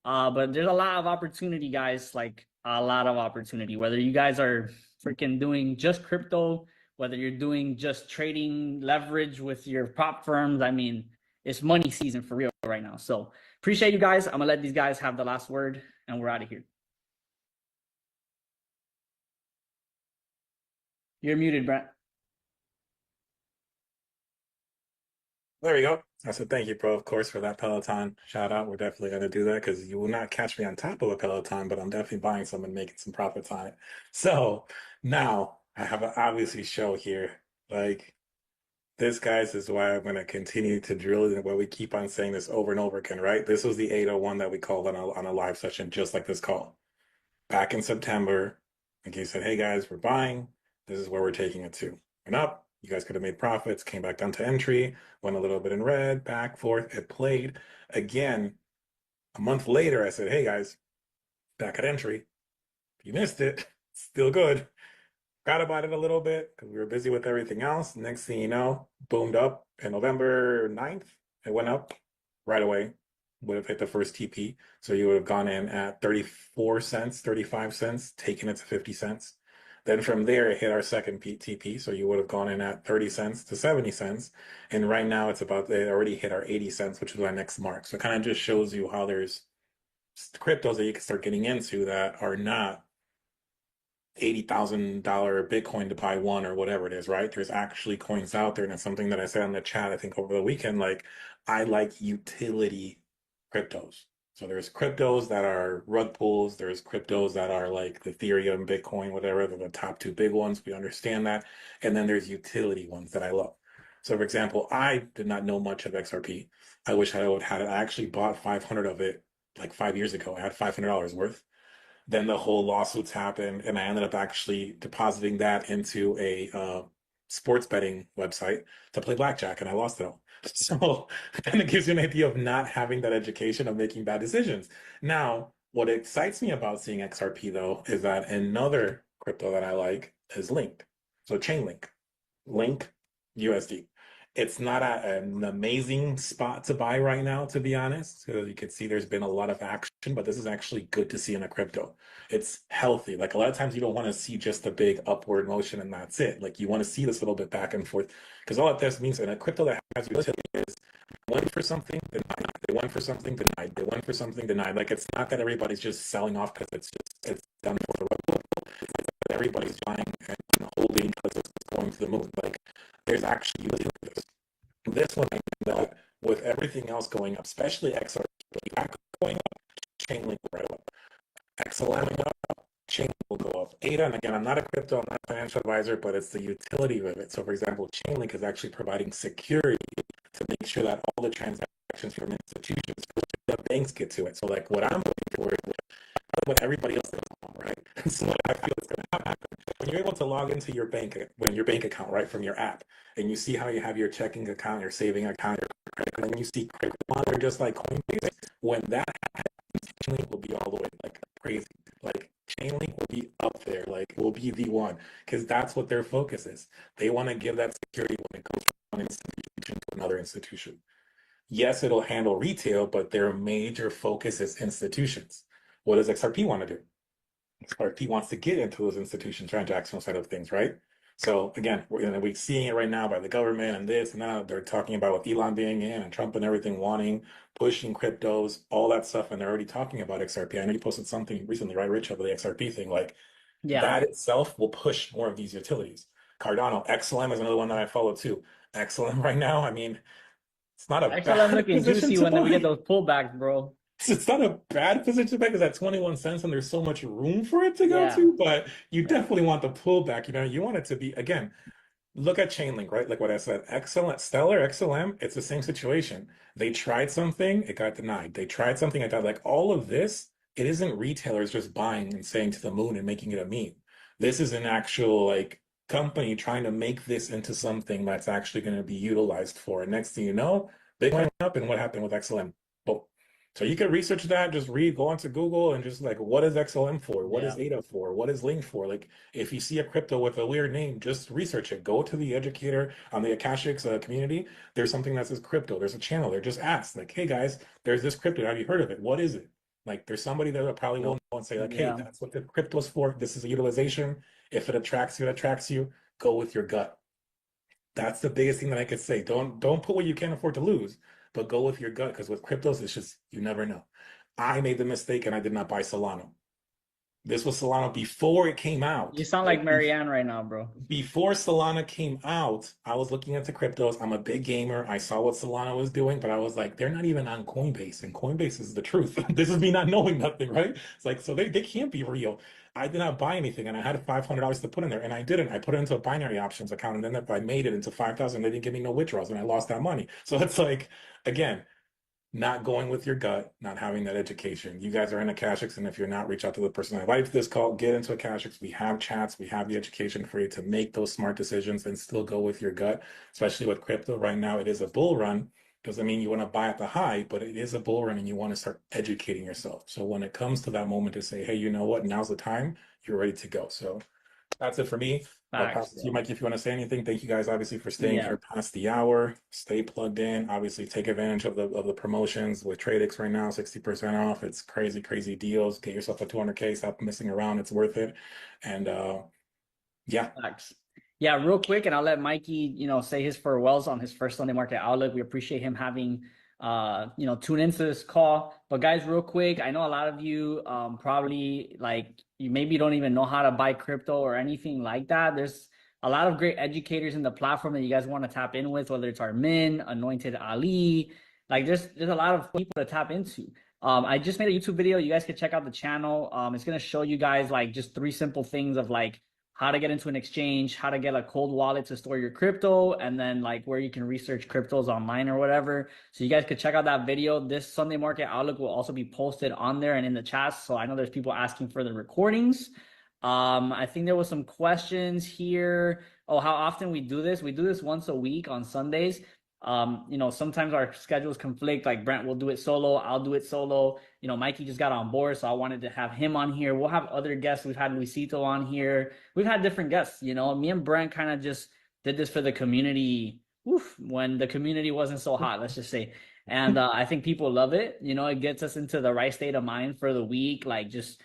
But there's a lot of opportunity, guys. Like a lot of opportunity. Whether you guys are freaking doing just crypto, whether you're doing just trading leverage with your prop firms, I mean, it's money season for real right now. So appreciate you guys. I'm gonna let these guys have the last word, and we're out of here. You're muted, Brent. There we go. I said thank you, bro, of course, for that Peloton shout out. We're definitely going to do that because you will not catch me on top of a Peloton, but I'm definitely buying some and making some profits on it. So now I have an obviously show here. Like this, guys, is why I'm going to continue to drill in where we keep on saying this over and over again, right? This was the 801 that we called on a live session, just like this call back in September. And you said, hey guys, we're buying. This is where we're taking it to. And up. You guys could have made profits, came back down to entry, went a little bit in red, back, forth. It played again. A month later, I said, hey guys, back at entry. If you missed it, still good. Forgot about it a little bit because we were busy with everything else. Next thing you know, boomed up in November 9th. It went up right away. Would have hit the first TP. So you would have gone in at 34 cents, 35 cents, taken it to 50 cents. Then from there, it hit our second TP. So you would have gone in at 30 cents to 70 cents. And right now it's about, they already hit our 80 cents, which is our next mark. So it kind of just shows you how there's cryptos that you can start getting into that are not $80,000 Bitcoin to buy one or whatever it is, right? There's actually coins out there. And it's something that I said on the chat, I think over the weekend, like I like utility cryptos. So there's cryptos that are rug pulls. There's cryptos that are like the Ethereum, Bitcoin, whatever. They're the top two big ones. We understand that. And then there's utility ones that I love. So for example, I did not know much of XRP. I wish I would have had it. I actually bought 500 of it like 5 years ago. I had $500 worth. Then the whole lawsuits happened, and I ended up actually depositing that into a sports betting website to play blackjack, and I lost it all. So then it gives you an idea of not having that education of making bad decisions. Now, what excites me about seeing XRP though is that another crypto that I like is Link. So Chainlink, Link USD. It's not an amazing spot to buy right now, to be honest. So you can see there's been a lot of action, but this is actually good to see in a crypto. It's healthy. Like a lot of times you don't want to see just a big upward motion and that's it. Like you want to see this little bit back and forth because all of this means in a crypto that has utility is went for something, denied. They went for something, denied. They went for something, denied. Like it's not that everybody's just selling off because it's done for the rug. It's that everybody's buying and holding because it's going to the moon. Like there's actually utility to this. This one, I know that with everything else going up, especially XRP going up, Chainlink will right up. XLM going up, Chainlink will go up. ADA, and again, I'm not a crypto, I'm not a financial advisor, but it's the utility of it. So, for example, Chainlink is actually providing security to make sure that all the transactions from institutions, the banks get to it. So, like, what I'm looking for is what everybody else does, right? So, what I feel is going to happen when you're able to log into your bank account, right, from your app, and you see how you have your checking account, your saving account, your credit, and then you see crypto monitor just like Coinbase. When that happens, Chainlink will be all the way like crazy. Like Chainlink will be up there, like will be the one, because that's what their focus is. They want to give that security when it goes from one institution to another institution. Yes, it'll handle retail, but their major focus is institutions. What does XRP want to do? XRP wants to get into those institution transactional side of things, right? So again, we're seeing it right now by the government and this and that. They're talking about with Elon being in and Trump and everything wanting, pushing cryptos, all that stuff. And they're already talking about XRP. I know you posted something recently, right, Rich, over the XRP thing. Like that itself will push more of these utilities. Cardano, XLM is another one that I follow too. XLM right now, I mean, it's not a XLM bad looking position juicy to when we get buy. those pullbacks, bro. It's not a bad position to buy because at 21 cents and there's so much room for it to go Yeah. to, but you Yeah. definitely want the pullback. You know, you want it to be, again, look at Chainlink, right? Like what I said, Excellent, Stellar, XLM, it's the same situation. They tried something, it got denied. They tried something, it got like all of this. It isn't retailers just buying and saying to the moon and making it a meme. This is an actual like company trying to make this into something that's actually going to be utilized for. And next thing you know, Bitcoin went up, and what happened with XLM? Boom. So you can research that, just read, go onto Google and just like, what is XLM for? What is Yeah. ADA for? What is Link for? Like, if you see a crypto with a weird name, just research it. Go to the educator on the Akashx community. There's something that says crypto. There's a channel there. Just ask, like, hey guys, there's this crypto. Have you heard of it? What is it? Like, there's somebody there that probably will know and say, like, hey, Yeah. that's what the crypto is for. This is a utilization. If it attracts you, it attracts you. Go with your gut. That's the biggest thing that I could say. Don't put what you can't afford to lose, but go with your gut, because with cryptos, it's just you never know. I made the mistake and I did not buy Solana. This was Solana before it came You out. sound like Marianne right now, bro. Before Solana came out, I was looking into cryptos. I'm a big gamer. I saw what Solana was doing, but I was like, they're not even on Coinbase, and Coinbase is the truth. This is me not knowing nothing, right? It's like, so they can't be real. I did not buy anything, and I had $500 to put in there, and I didn't. I put it into a binary options account, and then if I made it into 5,000, they didn't give me no withdrawals, and I lost that money. So it's like, again, not going with your gut, not having that education. You guys are in Akashx, and if you're not, reach out to the person I invited to this call. Get into Akashx. We have chats. We have the education for you to make those smart decisions and still go with your gut, especially with crypto. Right now, it is a bull run. Doesn't mean you want to buy at the high, but it is a bull run and you want to start educating yourself. So when it comes to that moment to say, hey, you know what, now's the time, you're ready to go. So that's it for me. I'll pass Facts, it to you, bro. Mike, if you want to say anything. Thank you guys, obviously, for staying Yeah. here past the hour. Stay plugged in. Obviously, take advantage of the promotions with Tradex right now, 60% off. It's crazy, crazy deals. Get yourself a 200K. Stop missing around. It's worth it. And yeah, Facts. Yeah, real quick, and I'll let Mikey, say his farewells on his first Sunday Market Outlook. We appreciate him having, tune into this call. But guys, real quick, I know a lot of you probably like you maybe don't even know how to buy crypto or anything like that. There's a lot of great educators in the platform that you guys want to tap in with, whether it's Armin, Anointed Ali. Like there's a lot of people to tap into. I just made a YouTube video. You guys can check out the channel. It's gonna show you guys like just 3 simple things of like how to get into an exchange, how to get a cold wallet to store your crypto, and then like where you can research cryptos online or whatever. So you guys could check out that video. This Sunday Market Outlook will also be posted on there and in the chats. So I know there's people asking for the recordings. I think there was some questions here. Oh, how often we do this? We do this once a week on Sundays. Sometimes our schedules conflict. Like Brent will do it solo, I'll do it solo. Mikey just got on board, so I wanted to have him on here. We'll have other guests. We've had Luisito on here. We've had different guests. Me and Brent kind of just did this for the community. When the community wasn't so hot, let's just say. And I think people love it. It gets us into the right state of mind for the week. Like just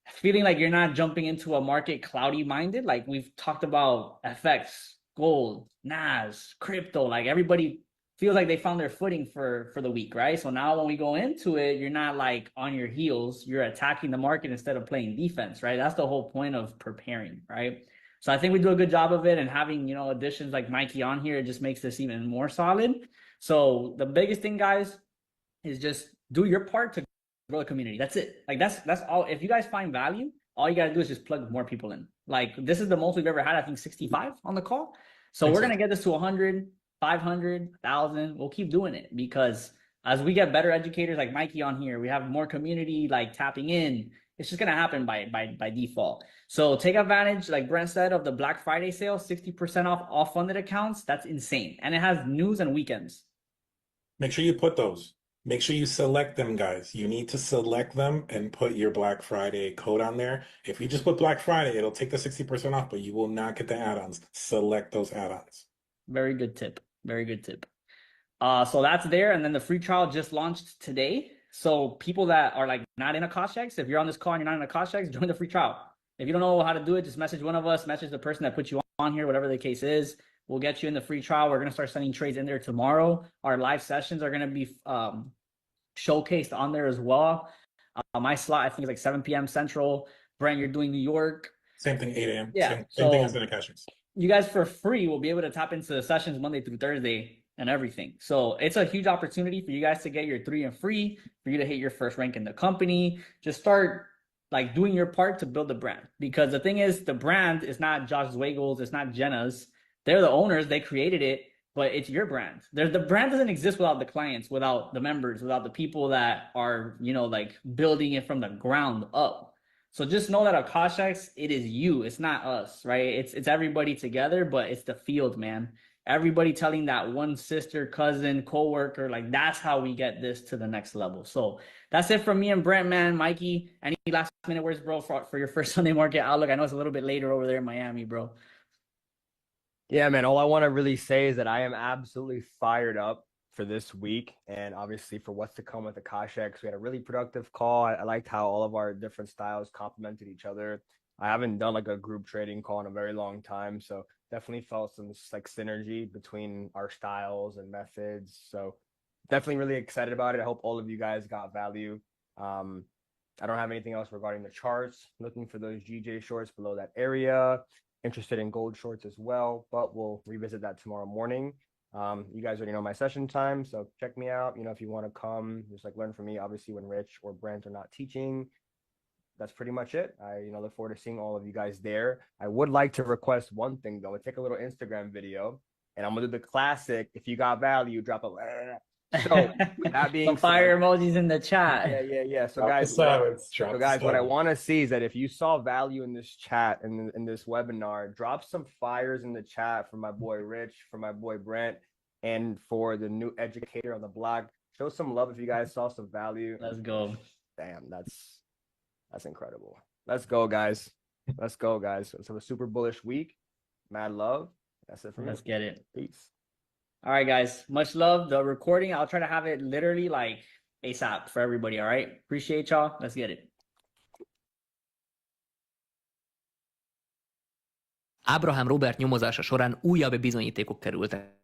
feeling like you're not jumping into a market cloudy minded. Like we've talked about FX, gold, NAS, crypto. Like everybody feels like they found their footing for the week, right? So now when we go into it, you're not like on your heels. You're attacking the market instead of playing defense, right? That's the whole point of preparing, right? So I think we do a good job of it, and having additions like Mikey on here, it just makes this even more solid. So the biggest thing, guys, is just do your part to grow the community. That's it. Like that's all. If you guys find value, all you gotta do is just plug more people in. Like this is the most we've ever had. I think 65 on the call. So we're gonna get this to 100, 500, 1,000. We'll keep doing it because as we get better educators like Mikey on here, we have more community like tapping in. It's just gonna happen by default. So take advantage, like Brent said, of the Black Friday sale, 60% off all funded accounts. That's insane, and it has news and weekends. make sure you put those. Make sure you select them, guys. You need to select them and put your Black Friday code on there. If you just put Black Friday, it'll take the 60% off, but you will not get the add-ons. Select those add-ons. Very good tip. Very good tip. So that's there, and then the free trial just launched today. So people that are like not in Akashx, if you're on this call and you're not in Akashx, join the free trial. If you don't know how to do it, just message one of us, message the person that put you on here, whatever the case is. We'll get you in the free trial. We're gonna start sending trades in there tomorrow. Our live sessions are gonna be showcased on there as well. My slot, I think, is like 7 p.m. Central. Brent, you're doing New York. Same thing, 8 a.m. Yeah. Same thing as in Akashx. You guys for free will be able to tap into the sessions Monday through Thursday and everything. So it's a huge opportunity for you guys to get your 3 and free, for you to hit your first rank in the company. Just start like doing your part to build the brand. Because the thing is, the brand is not Josh Zweigels, it's not Jenna's. they're the owners, they created it, but it's your brand. The brand doesn't exist without the clients, without the members, without the people that are, like building it from the ground up. So just know that Akashx, it is you. It's not us, right? It's everybody together, but it's the field, man. Everybody telling that one sister, cousin, coworker, like that's how we get this to the next level. So that's it from me and Brent, man. Mikey, any last minute words, bro, for your first Sunday market outlook? I know it's a little bit later over there in Miami, bro. Yeah, man. All I want to really say is that I am absolutely fired up for this week and obviously for what's to come with the Akashx. We had a really productive call. I liked how all of our different styles complemented each other. I haven't done like a group trading call in a very long time, so definitely felt some like synergy between our styles and methods. So definitely really excited about it. I hope all of you guys got value. I don't have anything else regarding the charts. Looking for those GJ shorts below that area. Interested in gold shorts as well, but we'll revisit that tomorrow morning. You guys already know my session time, so check me out. If you want to come, just like learn from me. Obviously, when Rich or Brent are not teaching, that's pretty much it. I look forward to seeing all of you guys there. I would like to request one thing though. I take a little Instagram video, and I'm gonna do the classic. If you got value, drop a. So that being Some fire emojis in the chat. Yeah. So Drop guys, the silence. Drop so the guys, what I silence. want to see is that if you saw value in this chat and in this webinar, drop some fires in the chat for my boy Rich, for my boy Brent, and for the new educator on the blog. Show some love if you guys saw some value. Let's go. Damn, that's incredible. Let's go, guys. Let's go, guys. Let's have a super bullish week. Mad love. That's it for me. Let's get it. Peace. All right, guys. Much love. The recording, I'll try to have it literally like ASAP for everybody. All right. Appreciate y'all. Let's get it. Abraham Robert nyomozása során újabb bizonyítékok kerültek